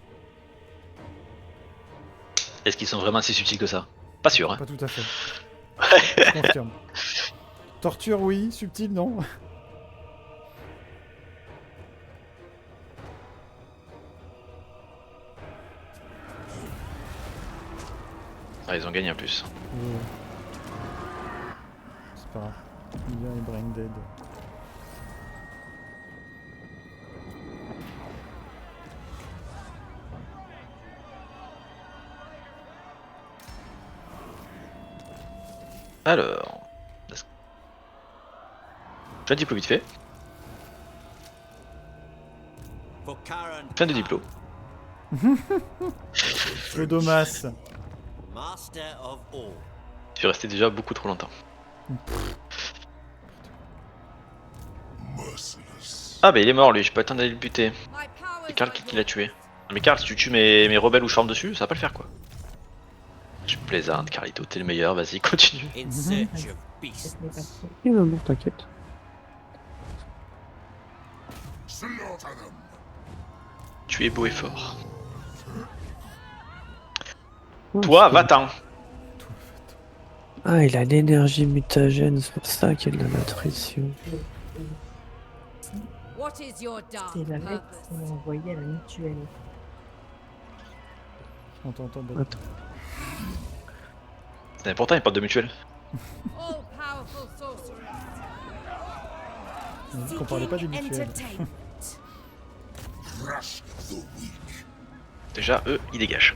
Est-ce qu'ils sont vraiment si subtils que ça? Pas sûr, hein. Pas tout à fait. Je confirme. Torture, oui. Subtil, non. Ah, ils ont gagné en plus. C'est pas grave. Il y a les brain dead. Alors... Fin de diplôme vite fait. Fin de diplôme. Odomas. Je suis resté déjà beaucoup trop longtemps. Ah bah il est mort lui, j'ai pas le temps d'aller le buter. C'est Karl qui l'a tué. Non, mais Karl, si tu tues mes rebelles ou je forme dessus, ça va pas le faire quoi. Je plaisante, Carlito, t'es le meilleur, vas-y, continue. Bon, t'inquiète. Tu es beau et fort. Oh, Toi, va-t'en. Ah, il a l'énergie mutagène, c'est pour ça qu'il a la traition. What is your dark C'est la lettre purpose? qu'on a envoyée à la mutuelle. On t'entend. Attends. C'est important, il n'y a pas de mutuelle. All powerful sorcerer. On a dit qu'on parlait pas des mutuelles. Déjà, eux, ils dégagent.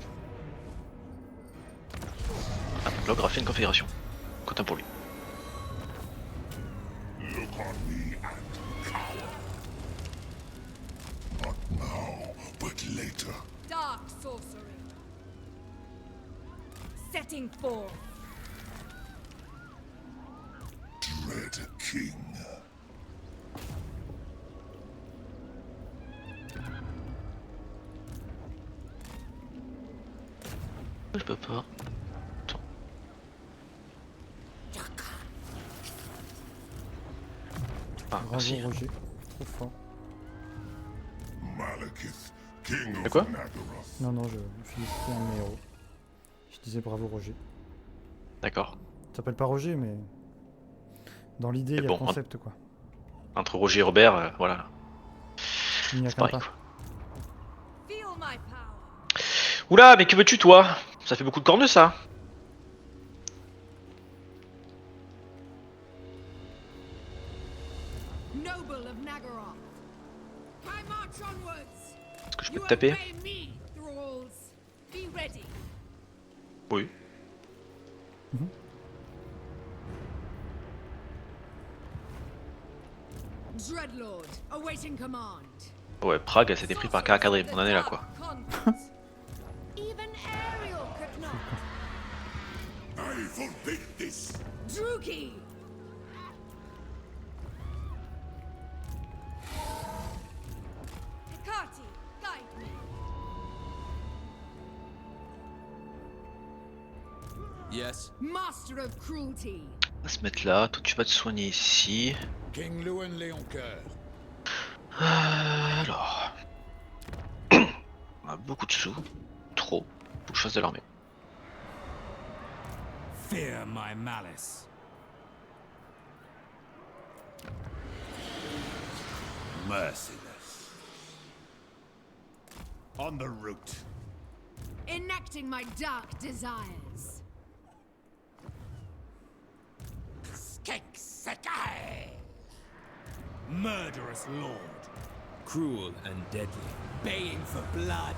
Ah, l'ogre a fait une confédération. Content pour lui. Dark sorcery. Setting forth. Dread King. Je peux pas. Attends. Ah, Bravo merci. Roger. Trop fort. C'est quoi? Non, non, je suis un de mes héros. Je disais bravo Roger. D'accord. Ça s'appelle pas Roger, mais dans l'idée, il y a bon, le concept quoi. Entre Roger et Robert, voilà. Il n'y a C'est qu'un pareil pas. quoi. Feel my power. Oula, mais que veux-tu toi? Ça fait beaucoup de corneux ça. Noble of Naggaroth. I march onwards. Est-ce que je peux te taper? Obey me, thralls. Be ready. Oui. Dreadlord, awaiting command. Ouais, Prague, elle s'était pris par Karakadrim, on en est là quoi. Even Ariel could not. I forbid this. Druki. Hecate, guide me. Yes. Master of cruelty. On va se mettre là, toi tu vas te soigner ici. King Lewin Léoncoeur. Alors... On a beaucoup de sous. Trop. Faut que je fasse de l'armée. Fear my malice. Merciless. On the route. Enacting my dark desires. Murderous lord. Cruel and deadly. Baying for blood.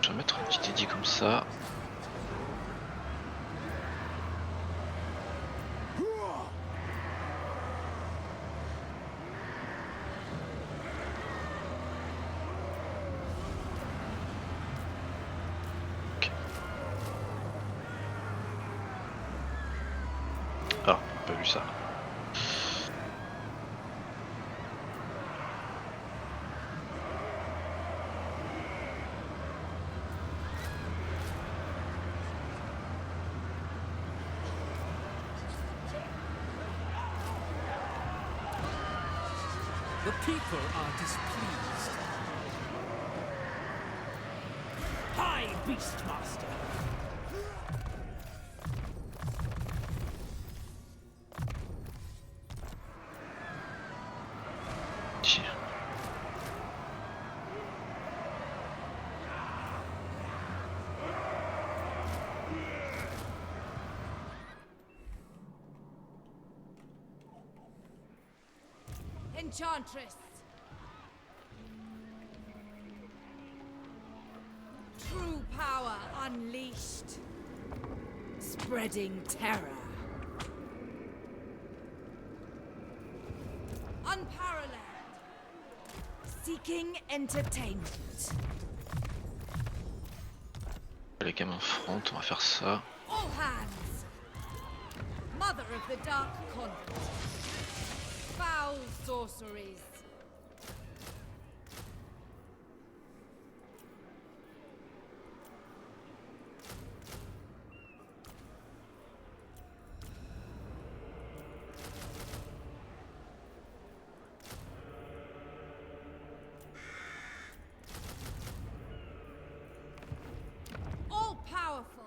Je vais mettre un petit édit comme ça. Ok. Ah, pas vu ça. The people are displeased. Hi, Beastmaster! Tiens. Enchantress. True power unleashed. Spreading terror. Unparalleled. Seeking entertainment. Les gamins en front, on va faire ça. All hands. Mother of the Dark Convent. Foul sorceries. All powerful.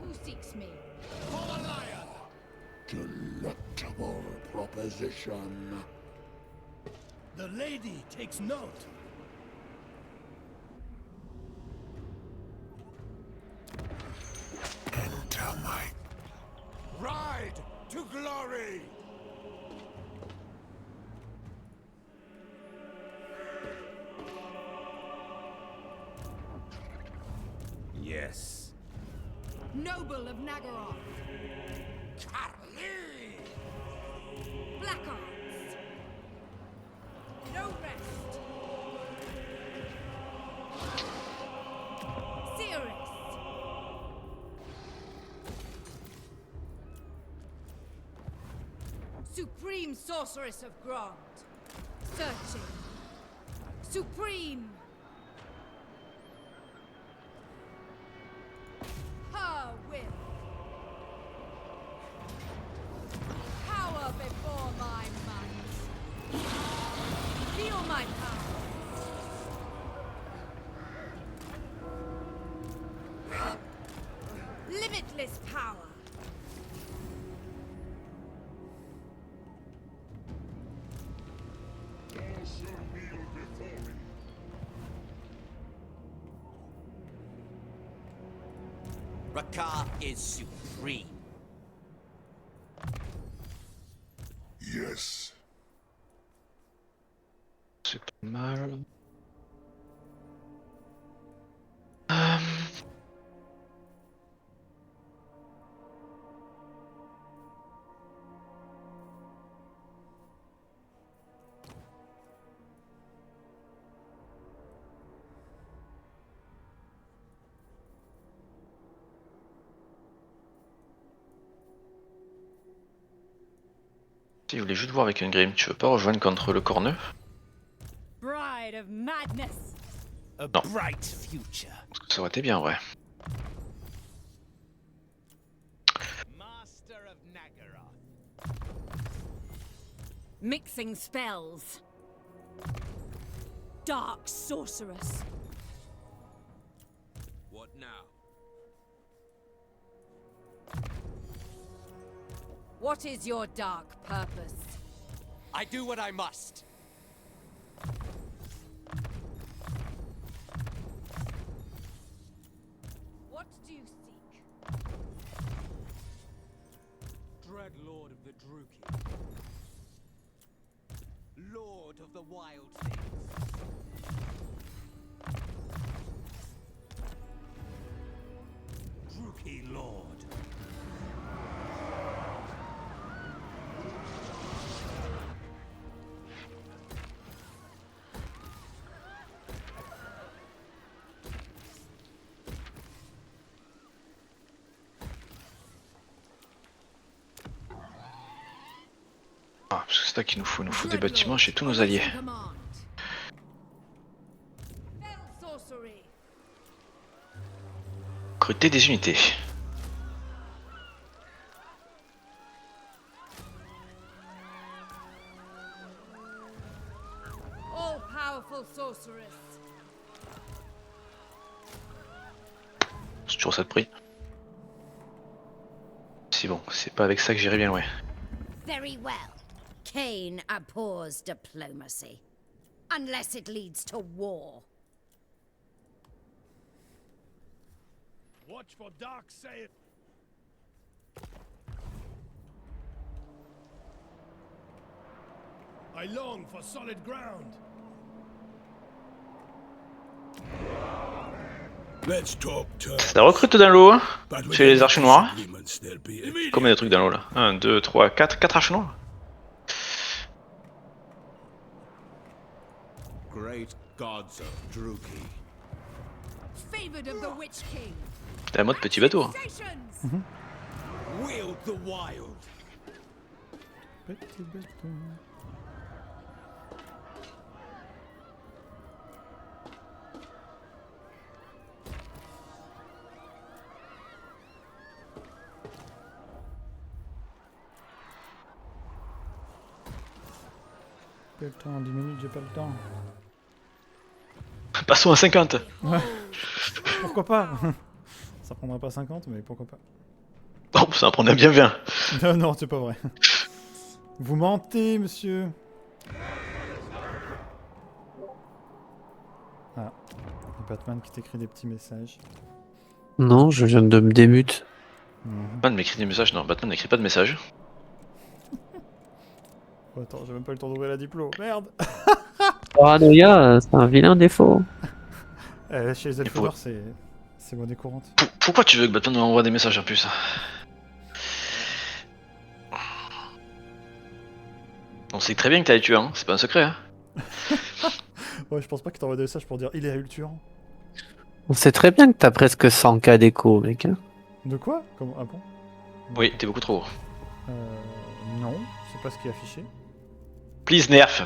Who seeks me? Delectable proposition. The lady takes note. Enter my Ride to glory! Yes. Noble of Nagaroth. Black Arts. No rest. Cirrus. Supreme Sorceress of Grant. Searching. Supreme. Her will. Power before my might. Feel my power. Limitless power. Rakar is supreme. yes. C'est pas mal. Si vous voulez juste voir avec un Grim, tu veux pas rejoindre contre le corneux? Bride of madness. a Non. bright future. Ça aurait été bien, ouais. Master of Nagara. Mixing spells. Dark sorceress. What now? What is your dark purpose? I do what I must. What do you seek? Dread Lord of the Druki. Lord of the Wild Things. Druki Lord. Ah, parce que c'est ça qu'il nous faut. Il nous faut des bâtiments chez tous nos alliés. Command. Spell sorcery. Recruter des unités. All powerful sorceress. C'est toujours ça de prix. C'est bon, c'est pas avec ça que j'irai bien loin. Very well. Cain abhors diplomacy. Unless it leads to war. Watch for dark saith. I long for solid ground. Let's talk terms. Ça recrute dans l'eau, hein, But chez les arches noirs. disagreements, there'll be a- Combien de trucs dans l'eau là? 1, 2, 3, 4, 4 arches noires. Great gods of Druki. Favored of the Witch King. T'as un mode petit bateau. Hein. Stations. Wield the wild. Petit bateau. Pas le temps, 10 minutes, j'ai pas le temps. Passons à 50. Ouais. Pourquoi pas? Ça prendra pas 50, mais pourquoi pas? Oh, ça en prendrait bien 20. Non, non, c'est pas vrai. Vous mentez, monsieur. Ah, il y a Batman qui t'écrit des petits messages. Non, je viens de me démute. Batman m'écrit des messages. Non, Batman n'écrit pas de messages. Oh, attends, j'ai même pas le temps d'ouvrir la diplo. Merde. Paranoïa, c'est un vilain défaut. Chez les Elfenor, c'est monnaie courante. Pourquoi tu veux que Batman nous envoie des messages en plus? On sait très bien que t'as les tué, hein. C'est pas un secret, hein. Ouais, je pense pas qu'il t'envoie des messages pour dire il est à eu le tuant. On sait très bien que t'as presque 100k d'écho, mec. Hein. De quoi? Comment? Ah bon? Oui, t'es beaucoup trop haut. Non, c'est pas ce qui est affiché. Please nerf.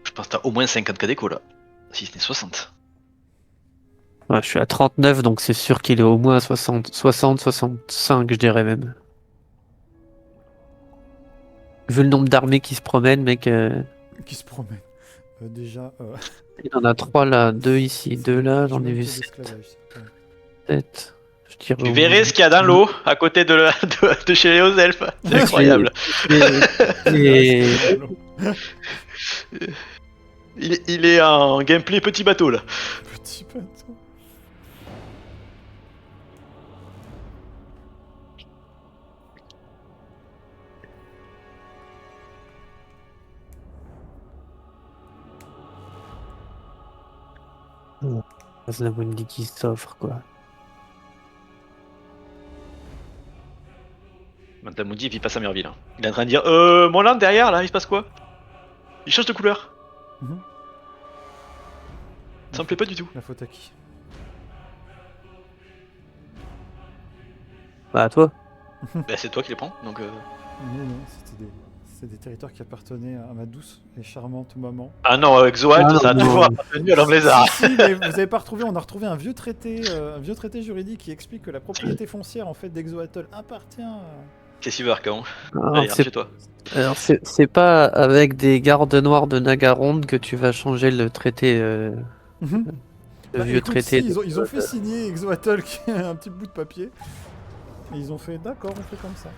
Je pense que t'as au moins 50k d'écho là. Si ce n'est 60. Ouais, je suis à 39, donc c'est sûr qu'il est au moins à 60, 65, je dirais même. Vu le nombre d'armées qui se promènent, mec. Qui se promène. Déjà. Il en a 3 là, 2 ici, 2 là, j'en ai vu je 7. Je dirais Tu au verrais moins- ce qu'il y a dans l'eau à côté de chez les hauts elfes. C'est incroyable. Et- Il est en gameplay petit bateau là. Petit bateau. Asnamundi qui s'offre, quoi. Madame Moody vit pas sa meilleure vie là. Il est en train de dire mon land derrière là, il se passe quoi? Il change de couleur. Ça me plaît pas du tout. La faute à qui? Bah, à toi. Bah c'est toi qui les prends donc Non, non, c'était C'est des territoires qui appartenaient à ma douce et charmante maman. Ah non, Exoat, Ah, ça a non. toujours appartenu à l'homme lézard. Si, mais vous avez pas retrouvé, on a retrouvé un vieux traité juridique qui explique que la propriété foncière en fait d'Exoatl appartient à... Qu'est-ce qu'il veut, Arcaon? Alors, Allez, rentre c'est chez toi. alors, c'est pas avec des gardes noirs de Nagaronde que tu vas changer le traité, le Bah, vieux écoute, traité. si, ils ont fait signer Exoatl qui est un petit bout de papier. Et ils ont fait d'accord, on fait comme ça.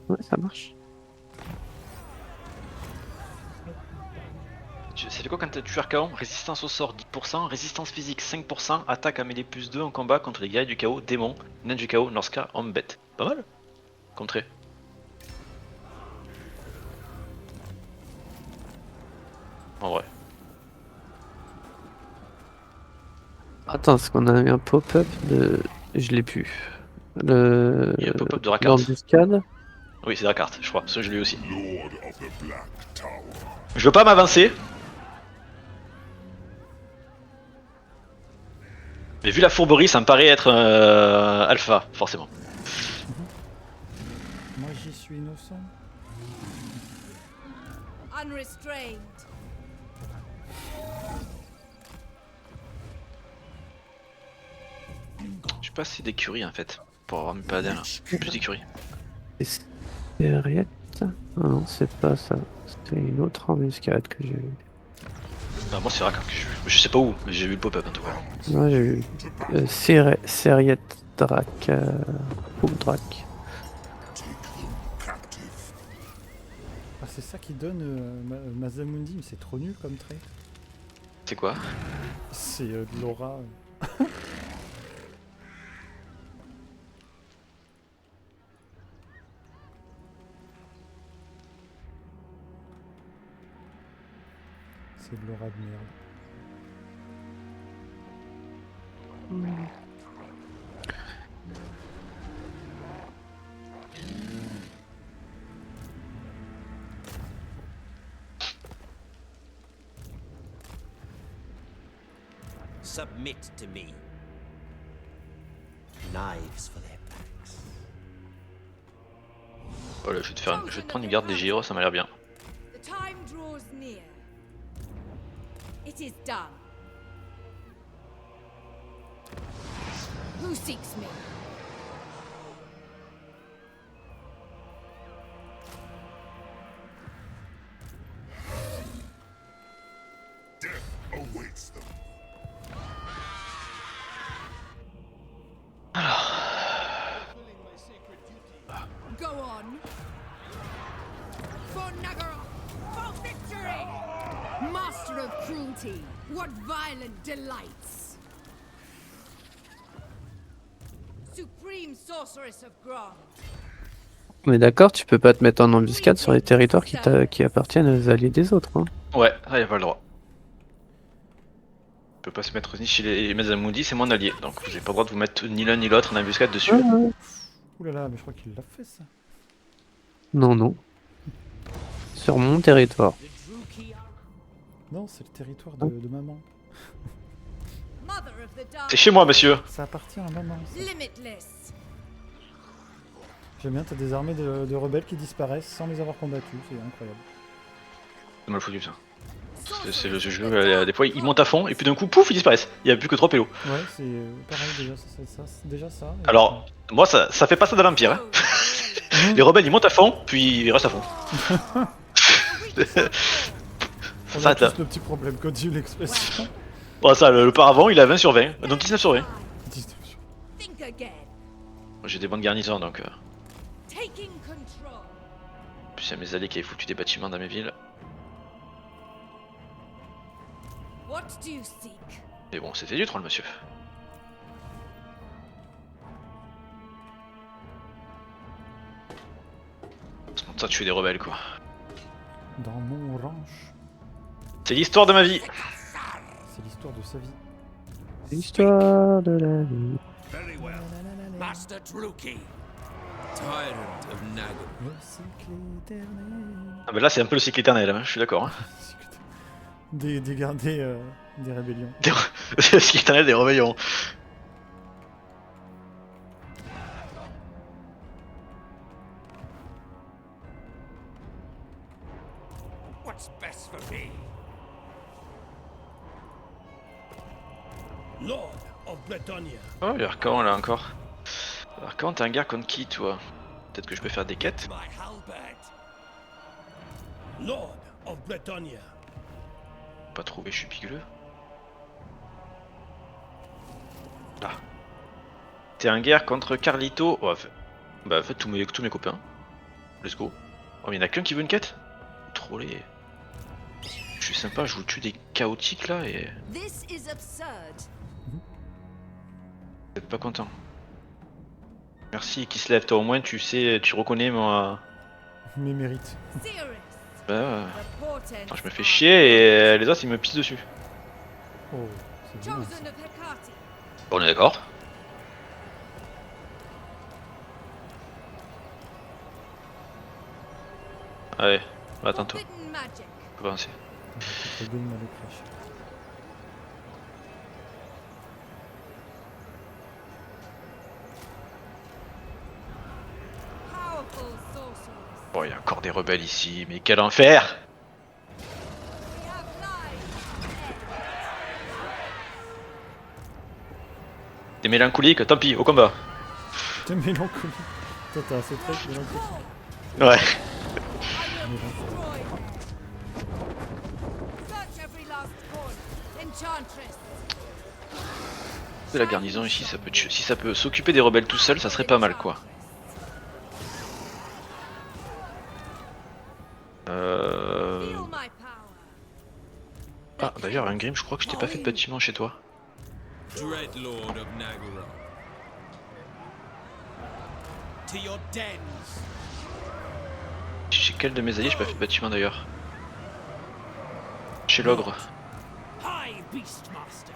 Ouais, ça marche. C'est quoi quand tu tues Arcaon? Résistance au sort 10%, résistance physique 5%, attaque à mêlée plus 2 en combat contre les guerriers du chaos, démons, nains du chaos, Norska, homme bête. Pas mal? Comme trait. En vrai. Attends, est-ce qu'on a eu un pop-up de... Je l'ai plus. Il y a un pop-up de Rakart. L'embuscade. Oui, c'est Rakart, je crois. Ça, je l'ai eu aussi. Lord of the Black Tower. Je veux pas m'avancer. Mais vu la fourberie, ça me paraît être alpha, forcément. Moi j'y suis innocent. Unrestrained. J'ai pas assez d'écurie en fait, pour avoir mes paladins là. Plus d'écurie. C'est Ariette. Ah non, c'est pas ça. C'était une autre embuscade que j'ai eue. Bah, moi c'est Rakart que j'ai vu. Je sais pas où, mais j'ai vu le pop-up en tout cas. Moi j'ai eu Seriette Drak. Ou Drak. Ah, c'est ça qui donne Mazamundi, mais c'est trop nul comme trait. C'est quoi? C'est de l'aura. C'est de l'aura de merde. Submit to me. Knives for their backs. Voilà, je vais te prendre une garde des gyros, ça m'a l'air bien. The time draws near. It is done. Who seeks me? Death awaits them. Go on. For Nagaroth! For victory! Master of cruelty! What violent delights! Supreme sorceress of Grant! Mais d'accord, tu peux pas te mettre en embuscade sur les territoires qui appartiennent aux alliés des autres. Hein. Ouais, là y a pas le droit. Je peux pas se mettre ni chez les Mazamundi, c'est mon allié. Donc vous avez pas le droit de vous mettre ni l'un ni l'autre en embuscade dessus. Oulala, mais je crois qu'il l'a fait ça. Non, non. Sur mon territoire. Non, c'est le territoire de maman. Mother of the dark. C'est chez moi, monsieur. Ça appartient à maman. Ça. Limitless. J'aime bien, t'as des armées de rebelles qui disparaissent sans les avoir combattus, c'est incroyable. C'est mal foutu ça. C'est le jeu, des fois ils montent à fond et puis d'un coup, pouf, ils disparaissent. Il y a plus que 3 pélos. Ouais, c'est pareil déjà ça. Alors, moi ça fait pas ça dans l'Empire. Hein. Les rebelles ils montent à fond, puis ils restent à fond. On Ça a là. tous nos petits problèmes, quand j'ai eu l'expression. Bon, ça, le paravent il a 20 sur 20, donc 19 sur 20. 19 sur... Think again. J'ai des bonnes garnisons donc. Taking control. Puis il y a mes alliés qui avaient foutu des bâtiments dans mes villes. What do you seek? Mais bon, c'était du troll, monsieur. C'est pour ça de tuer des rebelles, quoi. Dans mon ranch. C'est l'histoire de ma vie. C'est l'histoire de sa vie. C'est l'histoire de la vie. Very well. Master Druki. Tyrant of Nagaroth. Le cycle éternel. Ah bah là, c'est un peu le cycle éternel, hein, je suis d'accord. Hein. Des rébellions. Le cycle éternel des rébellions. what's best for me. Lord of Bretonia. Oh, il Arcan là encore. Arcan, t'es en guerre contre qui toi? Peut-être que je peux faire des quêtes? My halberd. Lord of Bretonia. Pas trouvé, je suis pigleux. Là. T'es en guerre contre Carlito. Oh, bah, faites tous mes copains. Let's go. Oh, mais y'en a qu'un qui veut une quête? Trollé. Je suis sympa, je vous tue des chaotiques là et. This is absurd. Vous êtes pas content. Merci, qui se lève, toi au moins tu sais, tu reconnais moi. Mes mérites. Bah, attends, je me fais chier et les autres ils me pissent dessus. Oh, c'est bien. Chosen of Hecate. On est d'accord. Allez, va attends-toi. Forbidden magic. On va avancer. Je gagne ma crèche. Powerful sorcerers. Bon, il y a encore des rebelles ici, mais quel enfer! We have lives. T'es mélancolique, tant pis, au combat. T'es mélancolique. Toi, t'as un secret mélancolique. Ouais. I will destroy them. Search every last point. Enchantress. De la garnison ici, ça peut si ça peut s'occuper des rebelles tout seul, ça serait pas mal quoi. Feel my power. Ah d'ailleurs Ingrim, je crois que je t'ai pas fait de bâtiment chez toi. Dreadlord of Nagara. To your dens. Chez quel de mes alliés j'ai pas fait de bâtiment d'ailleurs? Chez l'ogre. High Beastmaster.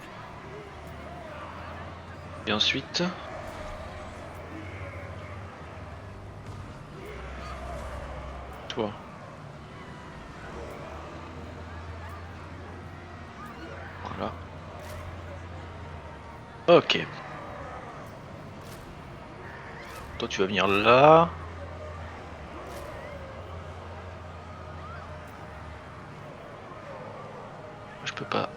Et ensuite... Toi. Voilà. Ok. Toi tu vas venir là. Je peux pas.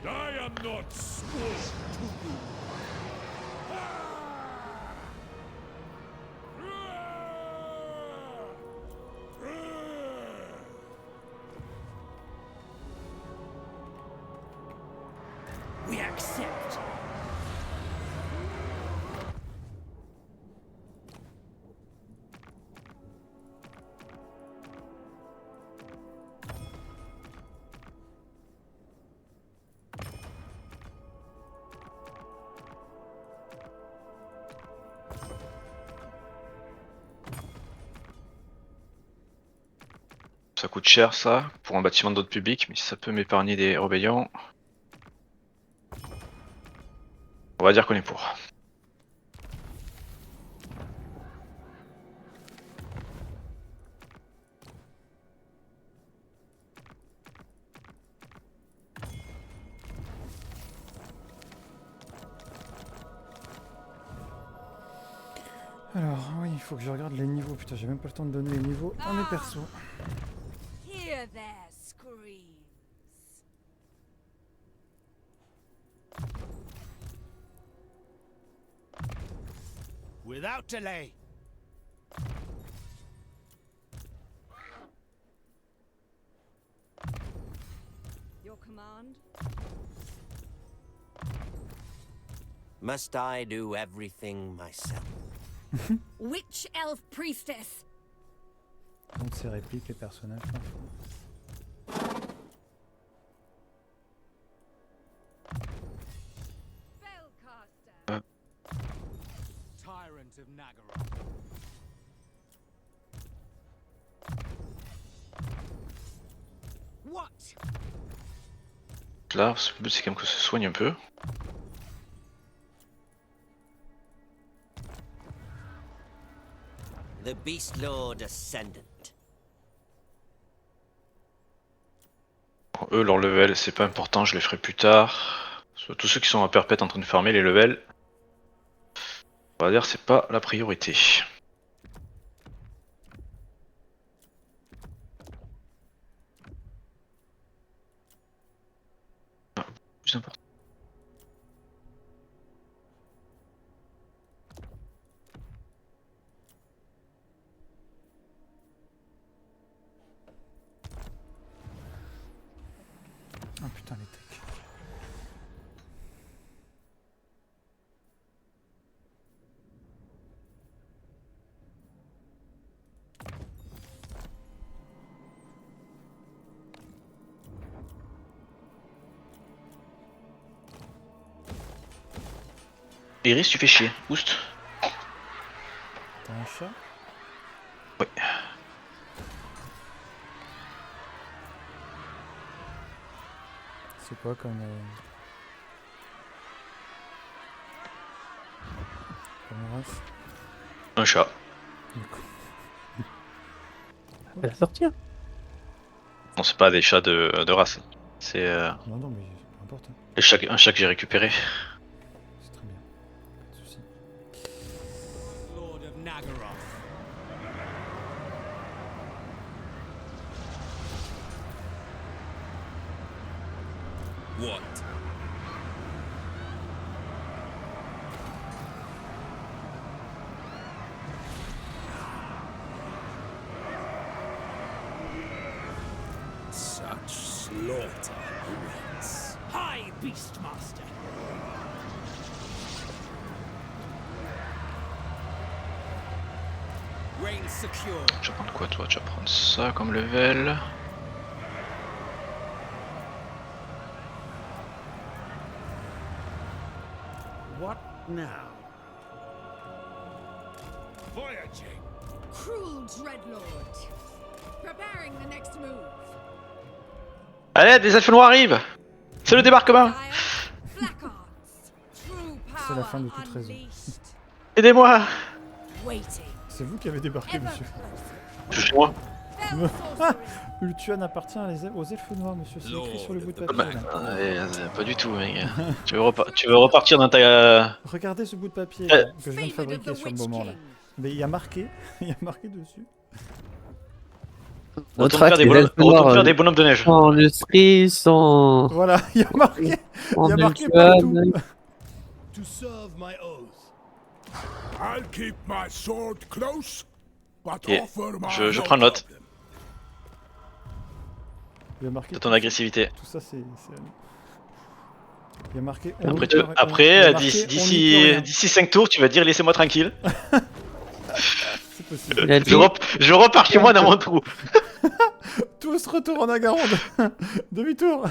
I am not sworn to you. We accept. Ça coûte cher ça, pour un bâtiment d'ordre public, mais si ça peut m'épargner des rébellions... On va dire qu'on est pour. Alors, oui, il faut que je regarde les niveaux. Putain, j'ai même pas le temps de donner les niveaux à mes persos. Hear their screams. Without delay. Your command? Must I do everything myself? Witch elf priestess. Donc, ces répliques, les personnages, je m'en fous. Spellcaster. Tyrant of Nagara. What? Là, le but c'est quand même que ça se soigne un peu. The Beast Lord Ascendant. Bon, eux, leur level, c'est pas important, je les ferai plus tard. Tous ceux qui sont à perpète en train de farmer les levels, on va dire c'est pas la priorité. Plus important. Ah putain les techs. Iris, tu fais chier. Boost. T'as un chat? Oui. C'est quoi comme race? Un chat. Elle va sortir. Non, c'est pas des chats de race. C'est Non, non, mais peu importe. un chat que j'ai récupéré. C'est très bien. Pas de soucis. Lord of Nagaroth. What? Such slaughter awaits. High Beastmaster. Reign secure. Tu vas prendre quoi toi? Tu vas prendre ça comme level. What now? Voyaging. Cruel Dreadlord. Preparing the next move. Allez, des elfes noirs arrivent. C'est le débarquement. Fire, Black Arts. True C'est la power fin de toute raison. unleashed. Aidez-moi. Waiting. C'est vous qui avez débarqué, Ever monsieur. Je suis moi. Fell sorcery. Ultuan appartient aux elfes noirs, monsieur. C'est écrit sur le bout de papier. là. Pas du tout, mec. tu veux repartir dans ta. Regardez ce bout de papier là, que je viens de Favored of fabriquer the sur le Witch moment là. King. Mais il y a marqué, il y a marqué dessus. Retourne faire des bonhommes de neige. En industrie, sans. Voilà, il y a marqué, En il y a marqué Ultuan. partout. To serve my oath. I'll keep my sword close, but Ok. offer my Je prends note Il y a marqué de ton agressivité. tout ça, c'est. Il y a marqué. Après, il y a marqué, d'ici 5 tours, tu vas dire laissez-moi tranquille. C'est possible. Il a dit- Je repars chez moi dans mon trou. Tous retour en Agaronde. Demi-tour.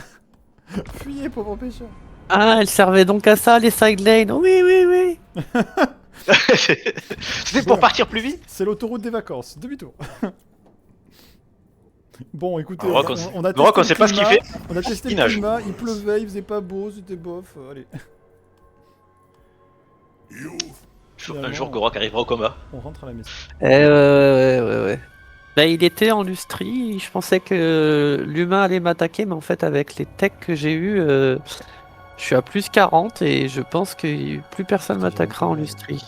Fuyez, pauvre pêcheur. Ah, elle servait donc à ça, les side lanes. Oui, oui, oui. C'était pour partir plus vite. C'est l'autoroute des vacances. Demi-tour. Bon, écoutez, Rock, on a Rock, on testé sait pas ce qu'il fait. On a testé Il le nage. climat, il pleuvait, il faisait pas beau, c'était bof. Allez, Un jour, Gorak arrivera au combat. on rentre à la maison. Ouais. Bah, il était en lustrie. Je pensais que l'humain allait m'attaquer, mais en fait, avec les techs que j'ai eu, je suis à plus 40 et je pense que plus personne m'attaquera en lustrie.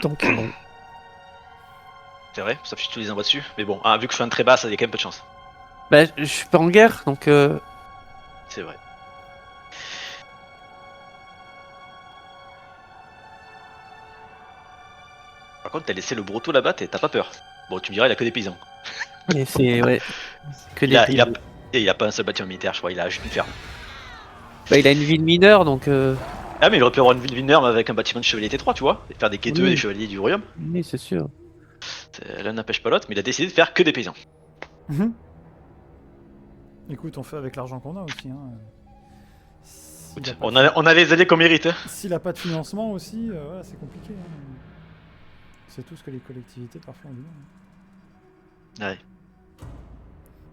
Donc, bon. C'est vrai, ça fait tous les envois dessus. Mais bon, vu que je suis un très bas, ça y a quand même peu de chance. Bah, je suis pas en guerre, donc. C'est vrai. Par contre, t'as laissé le broto là-bas, t'as pas peur. Bon, tu me diras, il a que des paysans. Et c'est. Ouais. Que Il a, des- il a pas un seul bâtiment militaire, je crois, il a juste une ferme. Bah, il a une ville mineure, donc. Ah, mais il aurait pu avoir une ville mineure avec un bâtiment de chevalier T3, tu vois, et faire des quêteux Oui. et des chevaliers du royaume. Oui, c'est sûr. L'un n'empêche pas l'autre, mais il a décidé de faire que des paysans. Mhm. Écoute, on fait avec l'argent qu'on a aussi. Hein. S'il a pas On a les alliés qu'on mérite. Hein. S'il a pas de financement aussi, voilà, c'est compliqué. Hein. C'est tout ce que les collectivités parfois ont du mal. Ouais,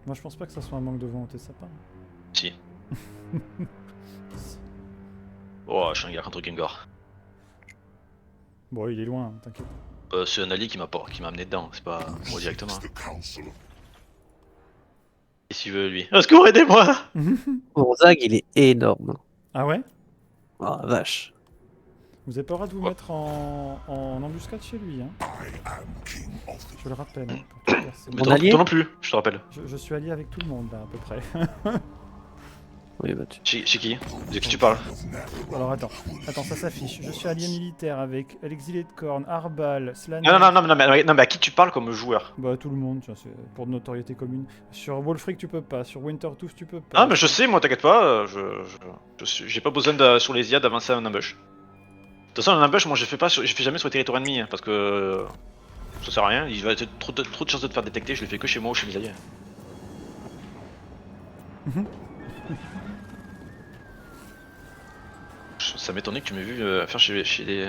Moi, je pense pas que ça soit un manque de volonté de sa part. si. Oh, je suis un gars contre Gengor. Bon, il est loin, t'inquiète. C'est un allié qui m'a amené dedans, c'est pas moi directement. Qu'est-ce qu'il veut lui? Au secours, aidez-moi! Urzag, il est énorme. Ah ouais? Oh vache. Vous avez pas le droit de vous mettre en embuscade chez lui, hein. Je le rappelle. Hein, pour toute personne. Mais toi non plus, je te rappelle. Je suis allié avec tout le monde, là, à peu près. Oui, bah Chez qui? De qui tu parles? Alors attends, ça s'affiche. Je suis allié militaire avec l'exilé de Korn, Arbal, Slanesh... Non, mais à qui tu parles comme joueur? Bah tout le monde, tu vois, c'est pour de notoriété commune. Sur Wolfric tu peux pas, sur Wintertooth tu peux pas. Ah mais je sais, moi t'inquiète pas, j'ai pas besoin sur les IA d'avancer à un ambush. De toute façon un ambush, moi je fais jamais sur le territoire ennemi, hein, parce que ça sert à rien, il va être trop de chances de te faire détecter, je le fais que chez moi ou chez mes alliés. Ça m'étonnait que tu m'aies vu faire chez les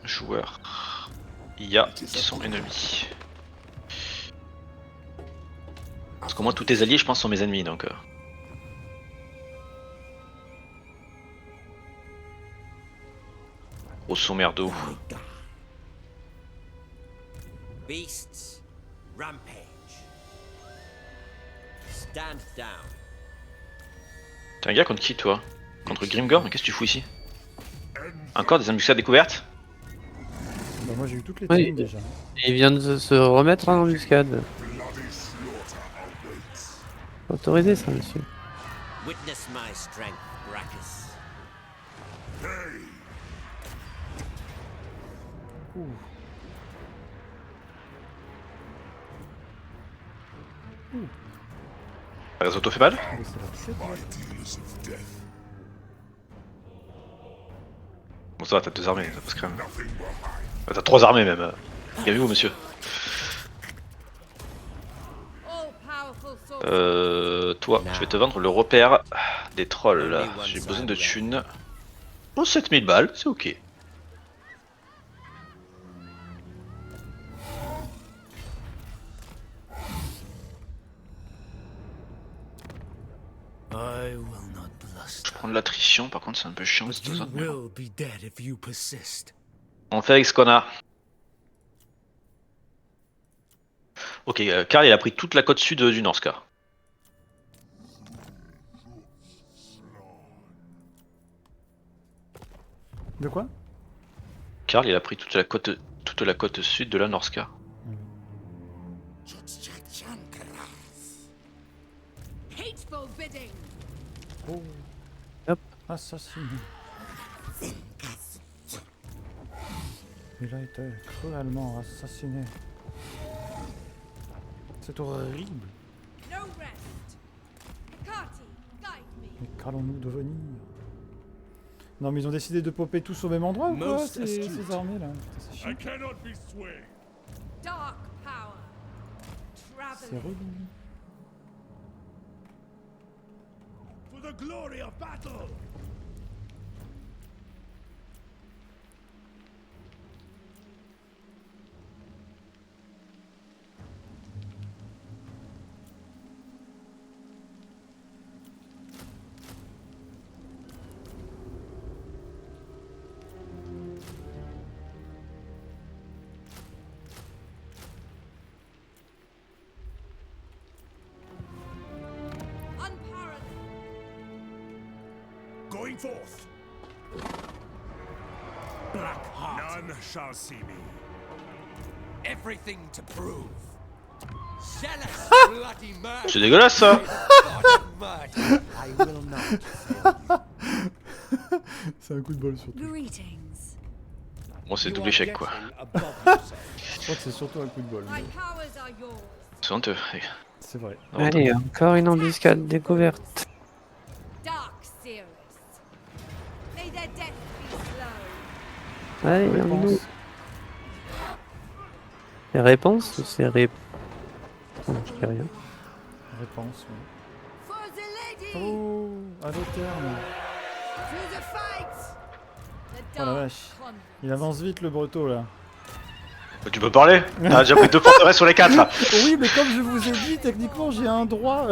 joueurs IA qui sont ennemis. Parce que moi tous tes alliés je pense sont mes ennemis donc... Grosso merdo. Beasts, rampage. Stand down. T'es un gars contre qui toi? Contre Grimgor? Mais qu'est-ce que tu fous ici? Encore des embuscades découvertes? Bah moi j'ai eu toutes les Oui, teams déjà. il vient de se remettre en embuscade. Autorisé ça, monsieur. Witness my strength, Brachus. Ça auto fait mal? Bon ça va, t'as 2 armées, ça passe quand même. T'as 3 armées même. Calmez-vous monsieur. Toi, je vais te vendre le repère des trolls là. J'ai besoin de thunes. Oh 7000 balles, c'est ok. Je prends de l'attrition, par contre c'est un peu chiant cette zone. On fait avec ce qu'on a. Ok, Karl il a pris toute la côte sud du Norska. De quoi? Karl il a pris toute la côte sud de la Norska. Oh. Hop. Assassiné. Il a été cruellement assassiné. C'est horrible. Mais qu'allons-nous devenir? Non mais ils ont décidé de popper tous au même endroit ou quoi ces armées là? C'est relou. For the glory of battle! Going forth. Black heart. None shall see me. Everything to prove. Jealous bloody murder. C'est dégueulasse ça. C'est un coup de bol surtout. Moi c'est double échec quoi. Je crois que c'est surtout un coup de bol. C'est honteux. C'est vrai. Allez, encore une embuscade découverte. Allez, Réponse. C'est réponse ou c'est Non, je dis rien. Réponse, oui. Oh, à l'autre terme. Oh la vache. Il avance vite le breton là. Tu peux parler? T'as déjà pris 2 forteresses sur les 4 là. Oui mais comme je vous ai dit, techniquement j'ai un droit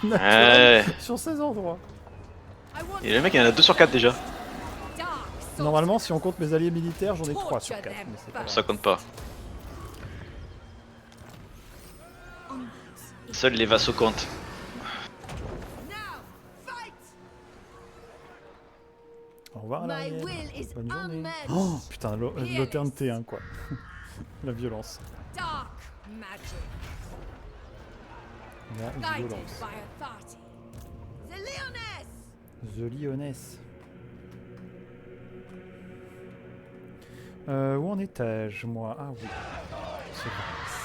Ouais. sur ces endroits. Et le mec il en a 2 sur 4 déjà. Normalement, si on compte mes alliés militaires, j'en ai 3 sur 4. Mais c'est pas grave. Ça compte pas. Seuls les vassaux comptent. Au revoir à l'arrière. Bonne journée. Oh putain, l'Autern T1 quoi. La violence. Dark magic. La Guided violence. by authority. The Leoness! The Lyonesse. Où en étais-je, moi? Ah oui. C'est bon.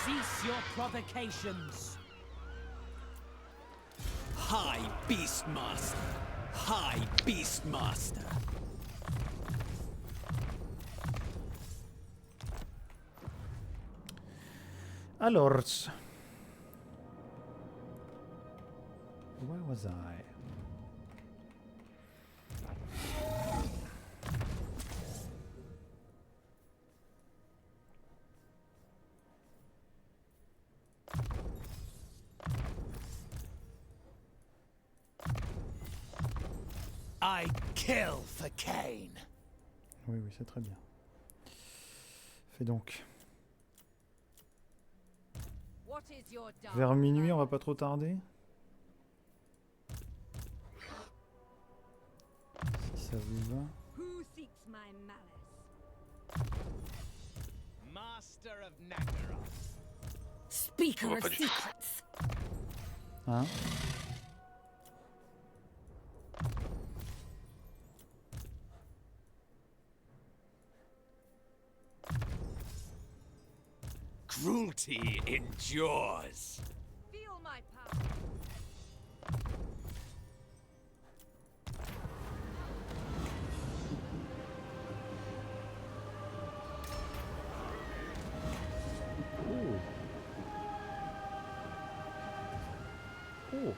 Cease your provocations. High Beastmaster. High Beastmaster. Alors. Where was I? I kill for Kane. Oui, oui, c'est très bien. Fais donc. What is your dark Vers minuit, on va pas trop tarder. Si ça vous va. Who seeks my malice? Master of Naggaroth. Speaker Oh, of pas du tout. secrets. Hein? Cruelty endures. Feel my power. Oh. Oh.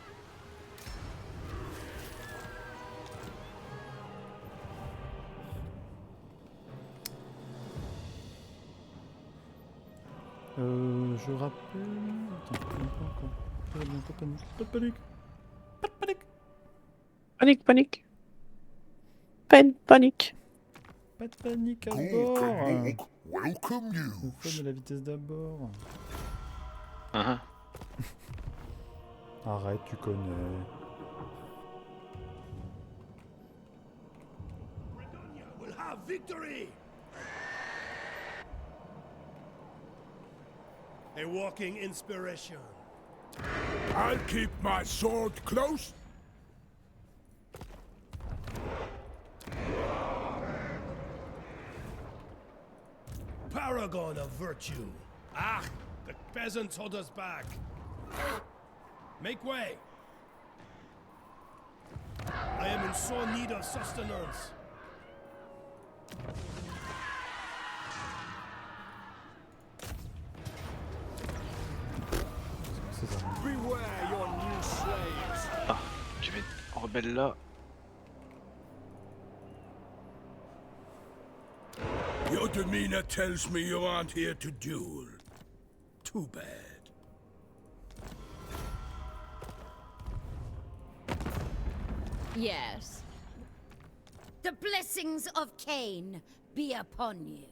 Je rappelle... Attends, pas encore. Pas de panique. Pas de panique. Pas de panique. Panique, panique. Panique. Pas de panique à Gonk bord. and Gonk welcome Le you. fun de la vitesse d'abord. Arrête, tu connais. We'll have victory! A walking inspiration. I'll keep my sword close. Paragon of virtue. Ah, the peasants hold us back. Make way. I am in sore need of sustenance. Beware your new slaves. Ah, je vais en rebelle là. Your demeanor tells me you aren't here to duel. Too bad. Yes. The blessings of Cain be upon you.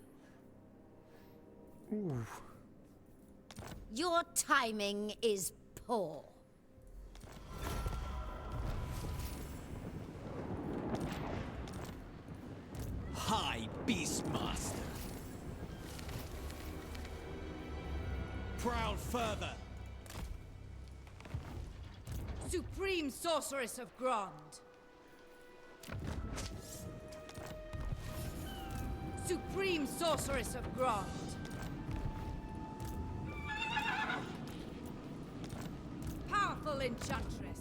Ouh. Your timing is poor. High Beastmaster. Prowl further. Supreme Sorceress of Grond. Supreme Sorceress of Grond. Powerful Enchantress.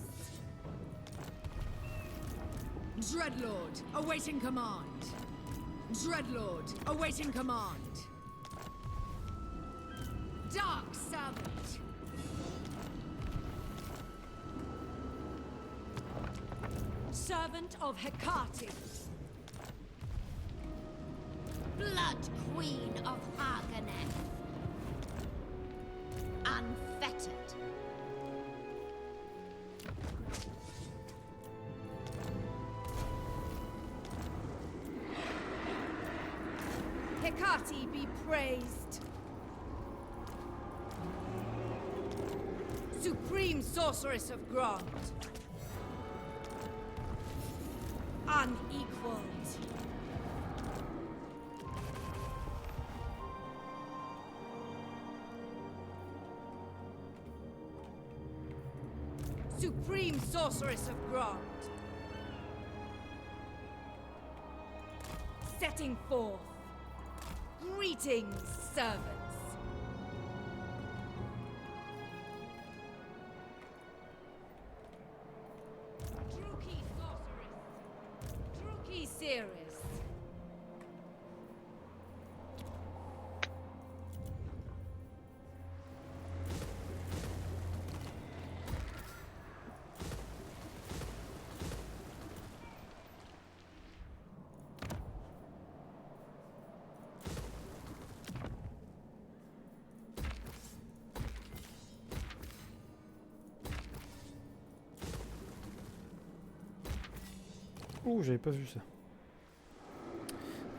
Dreadlord, awaiting command. Dreadlord, awaiting command. Dark Servant. Servant of Hecate. Blood Queen of Haganeth. Unfettered. Hecate be praised. Supreme sorceress of Grant. Unequaled. Supreme sorceress of Grant. Setting forth. Greetings, servants. Druki sorceress. Druki Ceres. Ouh, j'avais pas vu ça.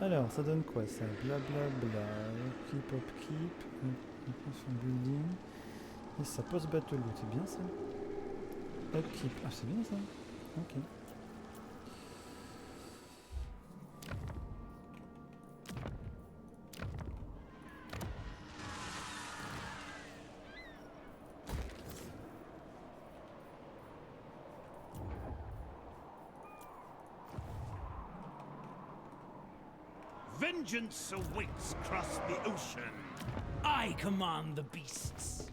Alors, ça donne quoi ça? Blablabla. Keep up keep. Son building. Et ça post battle loot, c'est bien ça? Upkeep. Ah, c'est bien ça? Ok. Vengeance awaits across the ocean. I command the beasts.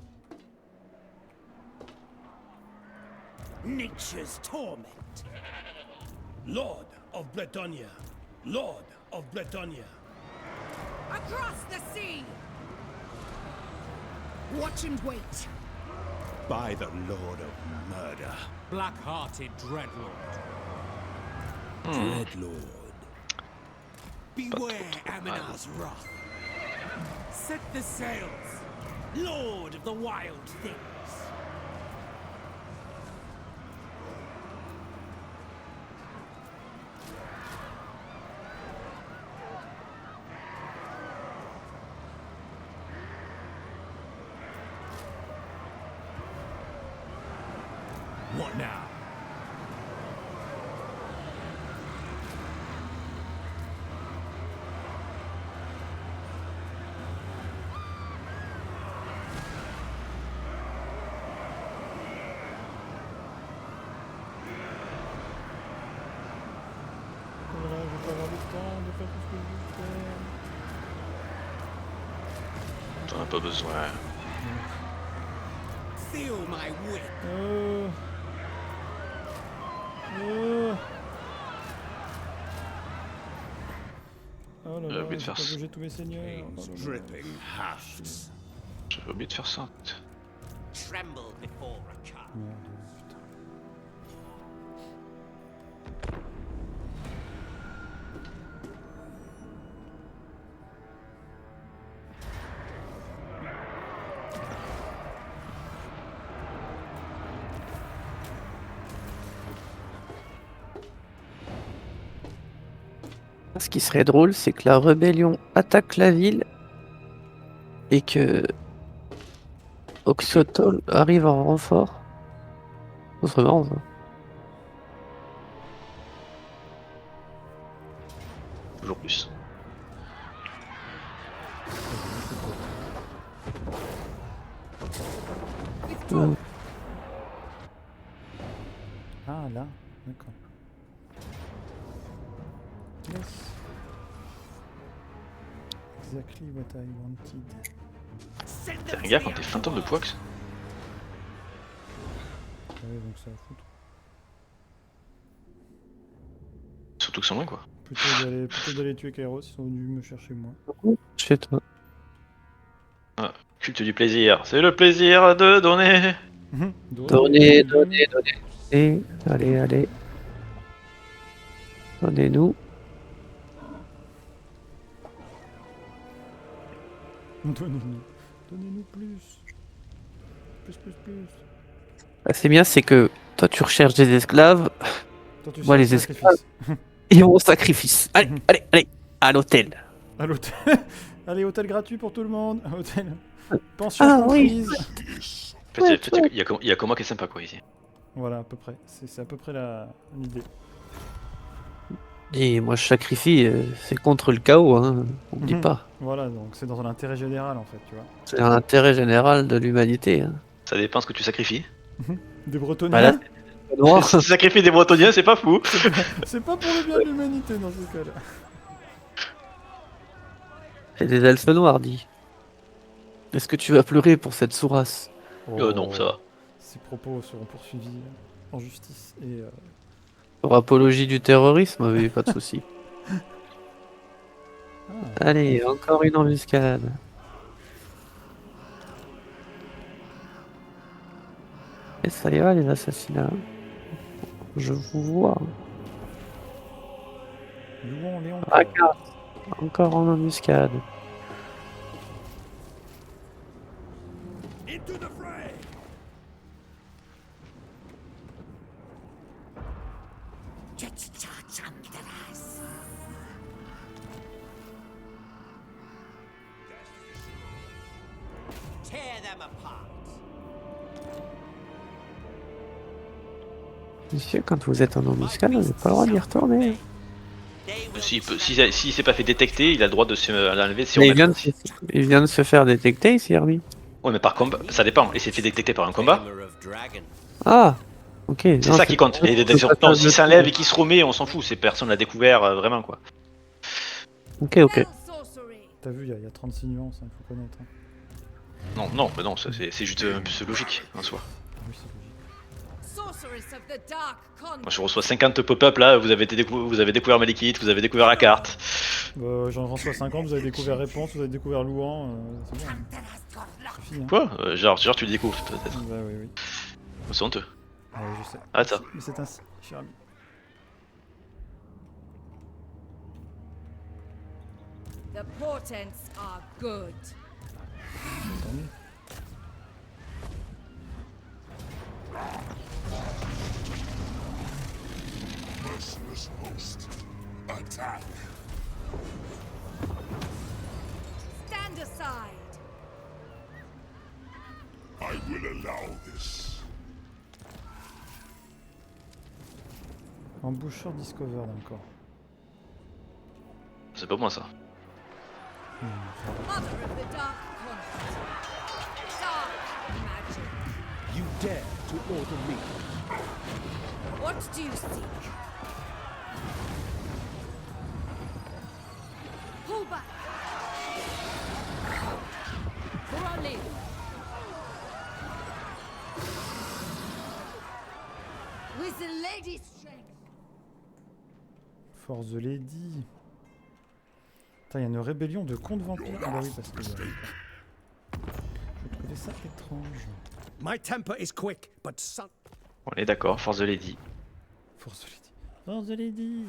Nature's torment. Lord of Bretonia. Lord of Bretonia. Across the sea! Watch and wait. By the Lord of Murder. Black-hearted Dreadlord. Dreadlord. Beware Aminar's wrath. Set the sails, Lord of the wild things. What now? Voilà, je vais pas avoir le temps de faire tout ce que je veux faire. T'en as pas besoin. Feel my whip. Oh là J'ai là, oublié de j'ai faire pas ça. bougé tous mes seigneurs. Oh là là. Dripping hafts. J'avais oublié de faire ça. Tremble before a car. Merde, putain. Ce qui serait drôle, c'est que la rébellion attaque la ville et que Oxotol arrive en renfort. Ce serait marrant ça. Toujours plus. Ah là, d'accord. Yes. Exactly what I wanted. T'es un gars quand t'es fantôme de Poix. Ouais, donc ça va foutre. Surtout que c'est loin quoi. Plutôt d'aller tuer Kairos, ils sont venus me chercher moi. Chez toi. Ah, culte du plaisir. C'est le plaisir de donner. Donnez. Et allez. Donnez-nous. Donnez-nous plus. Plus. Ah, c'est bien, c'est que toi tu recherches des esclaves. Toi, tu Moi cherches les le esclaves. Ils vont au sacrifice. Allez, à l'hôtel. À l'hôtel. Allez, hôtel gratuit pour tout le monde. Hôtel. Pension comprise. En fait, il y a que moi qui est sympa quoi ici. Voilà, à peu près. C'est à peu près l'idée. Et moi je sacrifie, c'est contre le chaos, hein. On dit pas. Voilà, donc c'est dans l'intérêt général en fait, tu vois. C'est dans l'intérêt général de l'humanité. Hein. Ça dépend ce que tu sacrifies. Des Bretoniens. Voilà. Si tu sacrifies des Bretoniens, c'est pas fou. C'est pas pour le bien de l'humanité dans ce cas-là. C'est des elfes noirs, dit. Est-ce que tu vas pleurer pour cette sourasse? Non, ça va. Ces propos seront poursuivis en justice et... Pour apologie du terrorisme, oui, pas de souci. Allez, encore une embuscade. Et ça y va, les assassinats. Je vous vois. Louons Léon. Encore en embuscade. Into the fray! Tear them apart. Monsieur, quand vous êtes en embuscade, vous n'avez pas le droit d'y retourner. S'il s'est pas fait détecter, il a le droit de se l'enlever si on Mais il vient de se faire détecter, il s'est remis. Ouais, mais par combat, ça dépend. Il s'est fait détecter par un combat. Ah, ok. C'est ça qui compte. Les détections. Non, s'il s'enlève et qu'il se remet, on s'en fout. C'est personne l'a découvert vraiment quoi. Ok, ok. T'as vu, il y a 36 nuances, il faut connaître. Hein. Non, c'est juste logique en soi. Oui, c'est logique. Moi, je reçois 50 pop-up là, vous avez découvert Malekith, vous avez découvert la carte. J'en reçois 50, vous avez découvert Réponse, vous avez découvert Louan, c'est bon. C'est fini. Hein. Quoi genre tu le découvres peut-être. Bah oui. C'est honteux. Ah oui, je sais. Ah ça. Mais c'est ainsi, cher ami. The portents are good. Tant mieux. Merciless host. Attack. Stand aside. I will allow this. Embouchure discovered encore. C'est pas moi ça. Mother of the Dark Content. Dark magic. You dare to order me? What do you seek? Pull back. For our lady. With the lady's strength. Force the Lady. Putain, il y a une rébellion de contes vampires. Ah bah oui, parce que... je trouvais ça étrange. My temper is quick, but On est d'accord, Force the Lady. Force the Lady. Force the Lady.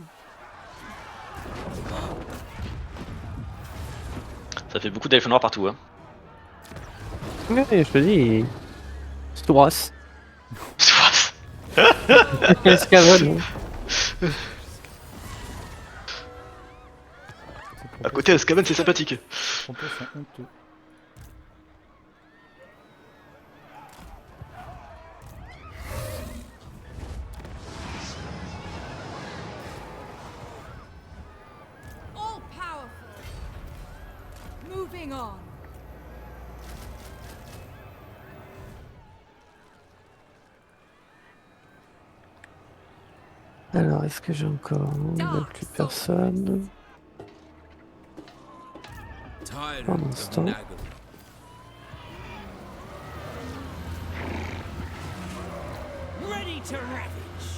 Ça fait beaucoup d'elfes noirs partout hein. Ouais, je te dis. Stouras. Stouras. Escavone. À côté, Azkaban, c'est sympathique. Les propos sont honteux. All powerful. Moving on. Alors, est-ce que j'ai encore... Il n'y a plus personne. Pour l'instant. ready to ravage.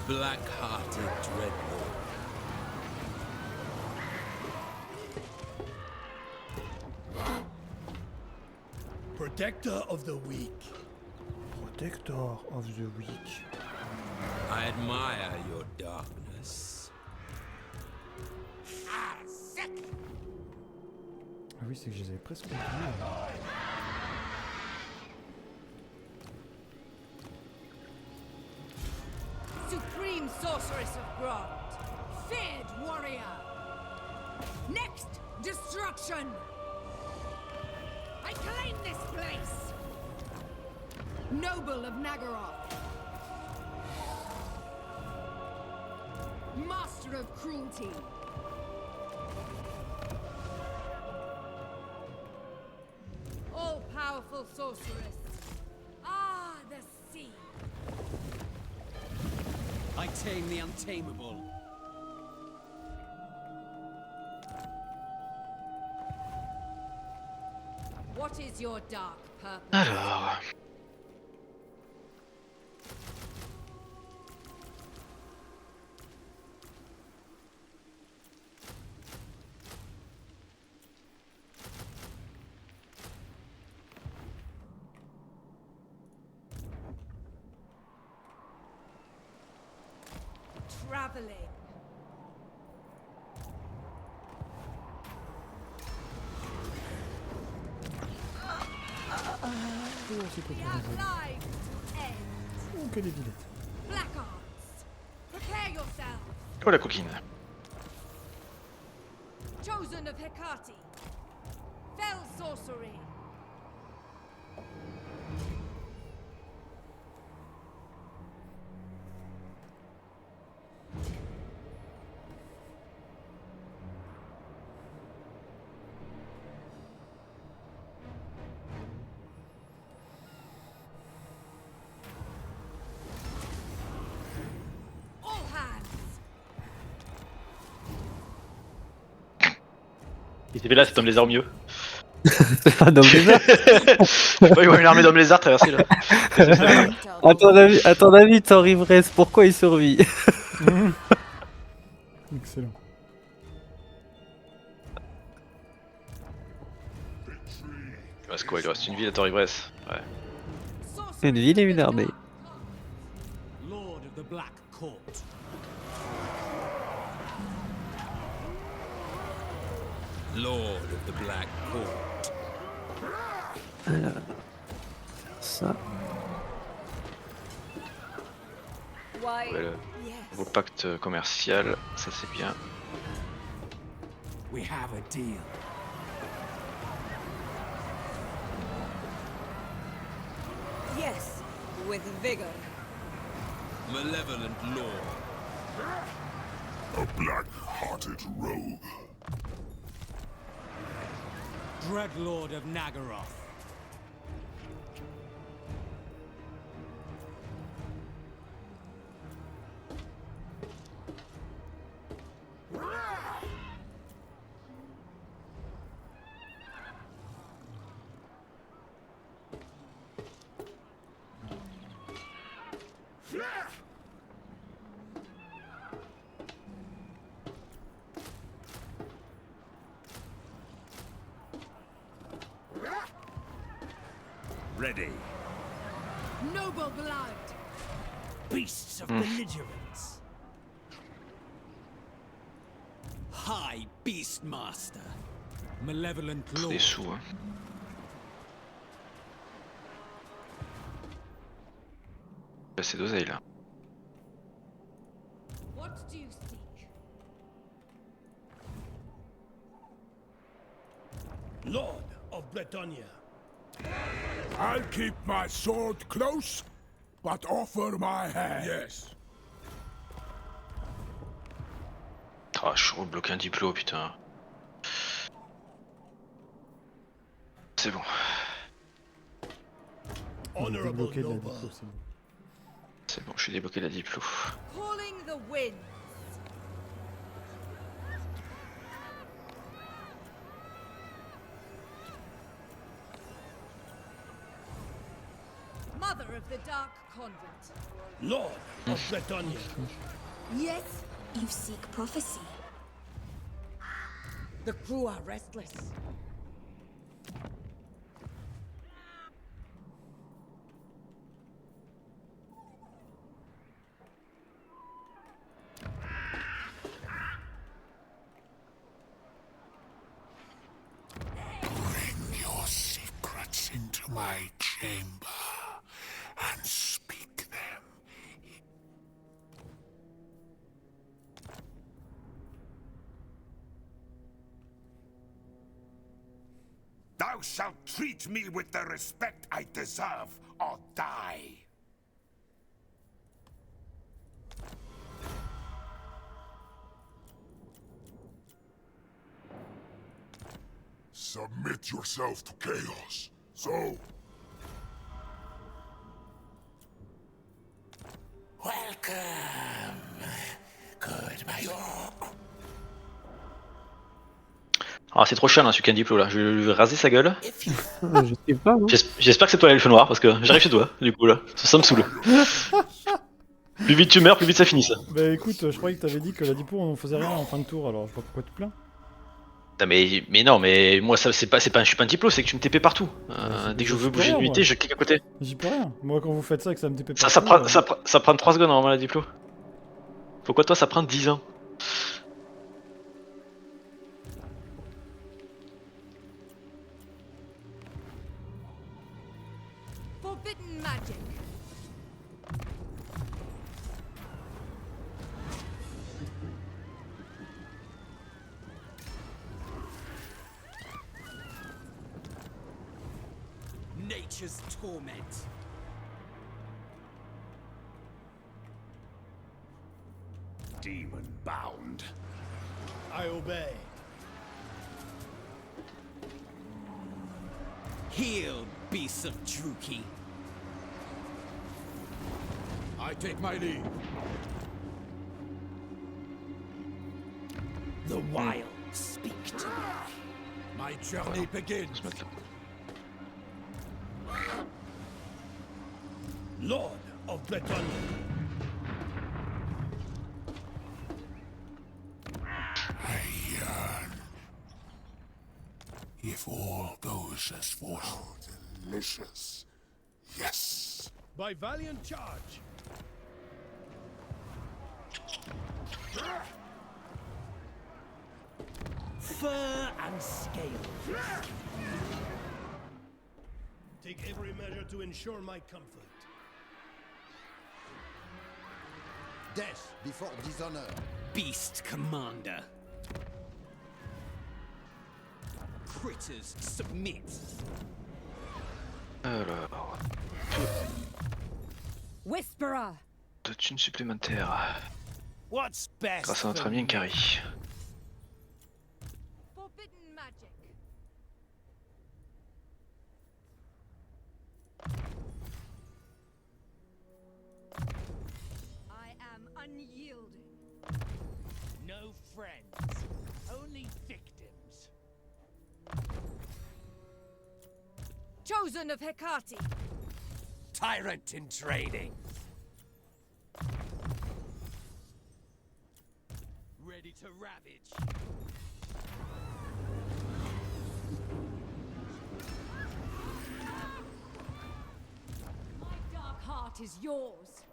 Black-hearted Dreadnought. Protector of the weak. Protector of the weak. I admire your darkness. Ah oui, c'est que je les avais presque oubliés. Supreme sorceress of Grond. Feared warrior. Next destruction. I claim this place. Noble of Nagaroth. Master of cruelty. All-powerful sorceress. Ah, the sea. I tame the untamable. What is your dark purpose? Alors. Traveling. We have lives to end. Oh, que des villettes. Black Arts. Prepare yourselves. Oh la coquine. Chosen of Hecate. Fell sorcery. All hands. Il était là, cet homme lézard au milieu. C'est un homme lézard. Ouais, il voit une armée d'hommes lézards traverser là. À ton avis, Thor Ivresse, pourquoi il survit? Excellent. Il reste quoi? Il reste une ville à Thor Ivresse. Ouais. Une ville et une armée. Lord of the Black Court. Lord of the Black Court. Alors, ça. Why? Ouais, le nouveau pacte commercial, ça c'est bien. We have a deal. Yes, with vigor. Malevolent Lord. A black-hearted rogue. Dreadlord of Nagaroth. Ready. Noble blood. Beasts of belligerence. High Beastmaster. Malevolent Des Lord. sous, hein. C'est d'oseille là. What do you seek? Lord of Bretonia. I'll keep my sword close, but offer my hand. Yes. Ah, chaud, bloquer un diplôme, putain. C'est bon. Honorable Débloquer de la noble. diplo, c'est bon. C'est bon, je suis débloqué la diplo. Calling the winds. Mother of the Dark Convent. Lord of Bretonia. Yes, you seek prophecy. The crew are restless. Bring your secrets into my chamber and speak them. Thou shalt treat me with the respect I deserve, or die. Submit yourself to chaos. So. Welcome, good Major. Ah, c'est trop chiant là, ce Candiplo là. Je vais lui raser sa gueule. Je sais pas. Non. J'espère que c'est toi l'elfe noir parce que j'arrive chez toi, du coup là. Ça me saoule. Plus vite tu meurs, plus vite ça finit ça. Bah écoute, je croyais que t'avais dit que la Diplo on faisait rien en fin de tour, alors je vois pas pourquoi tu te plains. Non, mais non, mais moi ça c'est pas, je suis pas un diplo, c'est que tu me TP partout. Dès que je veux bouger rien, d'unité, je clique à côté. J'y peux rien. Moi quand vous faites ça et que ça me TP Ça prend 3 secondes normalement la diplo. Pourquoi toi ça prend 10 ans? Forbidden magic. Nature's torment. Demon bound. I obey. Heal, beasts of Druki. I take my leave. The wild speak to me. My journey begins. Lord of Bretonnia. I yearn. If all goes as forth. How delicious. Yes. By valiant charge. Fur and scale. Take every measure to ensure my comfort. Death before dishonor. Beast Commander. Critters submit. Alors. Whisperer. De thunes supplémentaires. What's best Grâce à notre ami Nkari. Forbidden magic. I am unyielding. No friends, only victims. Chosen of Hecate. Tyrant in training. Ready to ravage. My dark heart is yours.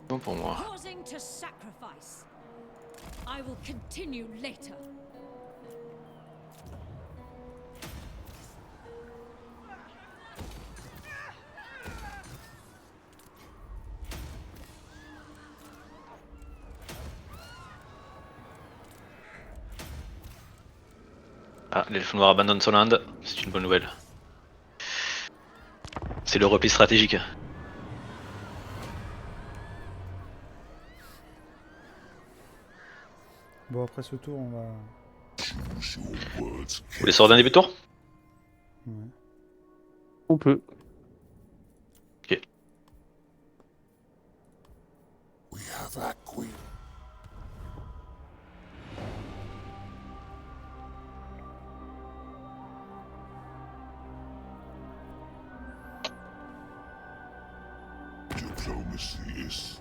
Bon pour moi. Pausing to sacrifice. I will continue later. Ah, l'elfe noir abandonne son land, c'est une bonne nouvelle. C'est le repli stratégique. Bon après ce tour on va... Vous voulez sortir d'un début de tour? Ouais. On peut. Ok. We have a queen. Diplomacy is.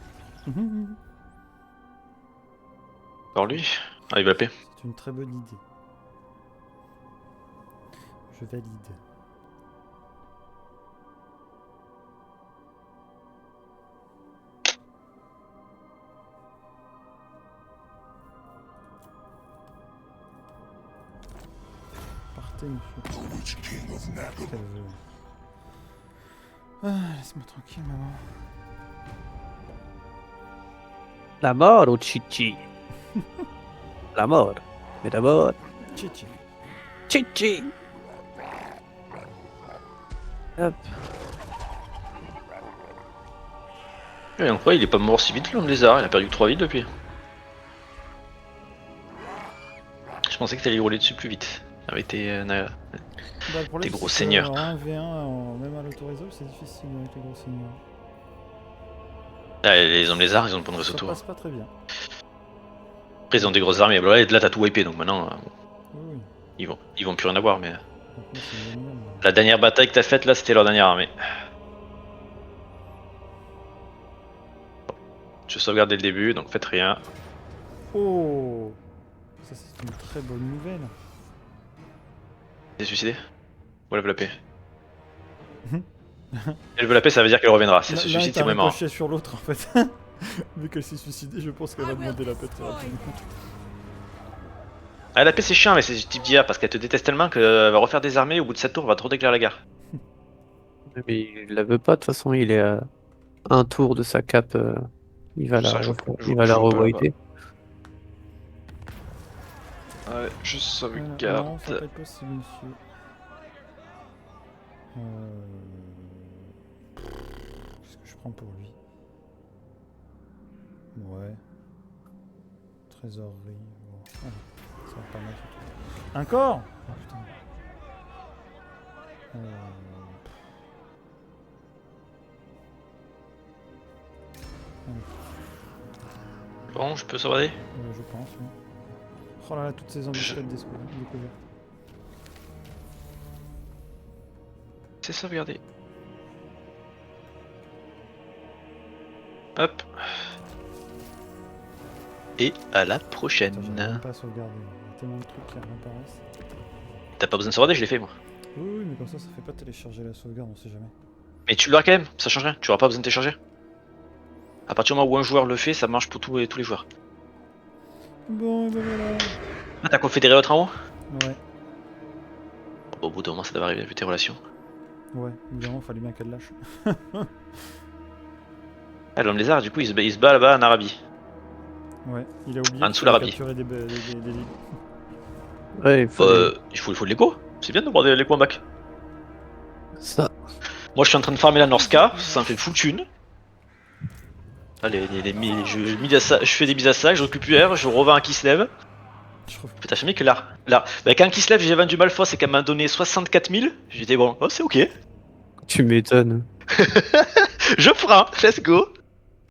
Par lui? Ah, il va la paix. C'est une très bonne idée. Je valide. Partez, monsieur. Qu'elle veut. Ah, laisse-moi tranquille, maman. La mort ou Chichi? La mort. Mais d'abord. Chichi. Chichi. Hop. Et donc, ouais, il est pas mort si vite l'homme lézard, il a perdu que 3 vies depuis. Je pensais que t'allais rouler dessus plus vite. Avec tes, Bah, le problème, des gros c'est que seigneurs. En 1v1, même à l'autorésolve, c'est difficile avec les gros seigneurs. Ah, les hommes lézards, ils ont le point de Ça risotto. passe pas très bien. Après, ils ont des grosses armées. Bah, là, t'as tout wipé, donc maintenant, Oui, ils vont plus rien avoir. Mais donc moi, c'est génial. la dernière bataille que t'as faite là, c'était leur dernière armée. Je sauvegarde dès le début, donc faites rien. Oh, ça c'est une très bonne nouvelle. Elle est suicidée? Ou elle veut la paix? Elle veut la paix, ça veut dire qu'elle reviendra. Si elle se suicide, c'est vraiment mort. Elle sur l'autre en fait. Vu qu'elle s'est suicidée, je pense qu'elle va demander la paix très rapidement. Ah, la paix c'est chiant, mais c'est du type d'IA parce qu'elle te déteste tellement qu'elle va refaire des armées. Au bout de 7 tours, elle va te redéclarer la guerre. Mais il la veut pas, de toute façon, il est à un tour de sa cape. Il va Ça, la, je vois pas revoider. Ouais, je Non, sauvegarde. ça va pas être possible, monsieur. Qu'est-ce que je prends pour lui? Ouais. Trésorerie. Bon. Allez, ça va pas mal. Encore? Oh, putain. Bon, je peux sauvegarder? Je pense, oui. Oh là là, toutes ces embuscades découvertes. C'est sauvegardé. Hop. Et à la prochaine. Attends, j'arrive même pas à sauvegarder. Il y a tellement de trucs qui réapparaissent. T'as pas besoin de sauvegarder, je l'ai fait moi. Oui, oui, mais comme ça fait pas télécharger la sauvegarde, on sait jamais. Mais tu l'auras quand même, ça change rien. Tu auras pas besoin de télécharger. À partir du moment où un joueur le fait, ça marche pour tous les joueurs. Bon, et ben voilà. Ah, t'as confédéré l'autre en haut? Ouais. Au bout d'un moment, ça devrait arriver vu tes relations. Ouais, évidemment, fallait bien qu'elle lâche. Ah, l'homme lézard, du coup, il se bat là-bas en Arabie. Ouais, il a oublié En dessous l'Arabie. capturer des villes. Ouais, il faut de l'écho. C'est bien de voir de l'écho en bac. ça. Moi, je suis en train de farmer la Norska, ça me fait full thune. Allez, je fais des mises à sac, je récupère, je revends un Kislev. Putain, j'ai mis que là. Bah, quand un Kislev, j'ai vendu Malfos et qu'elle m'a donné 64 000, j'étais bon, oh, c'est ok. Tu m'étonnes. Je prends, let's go.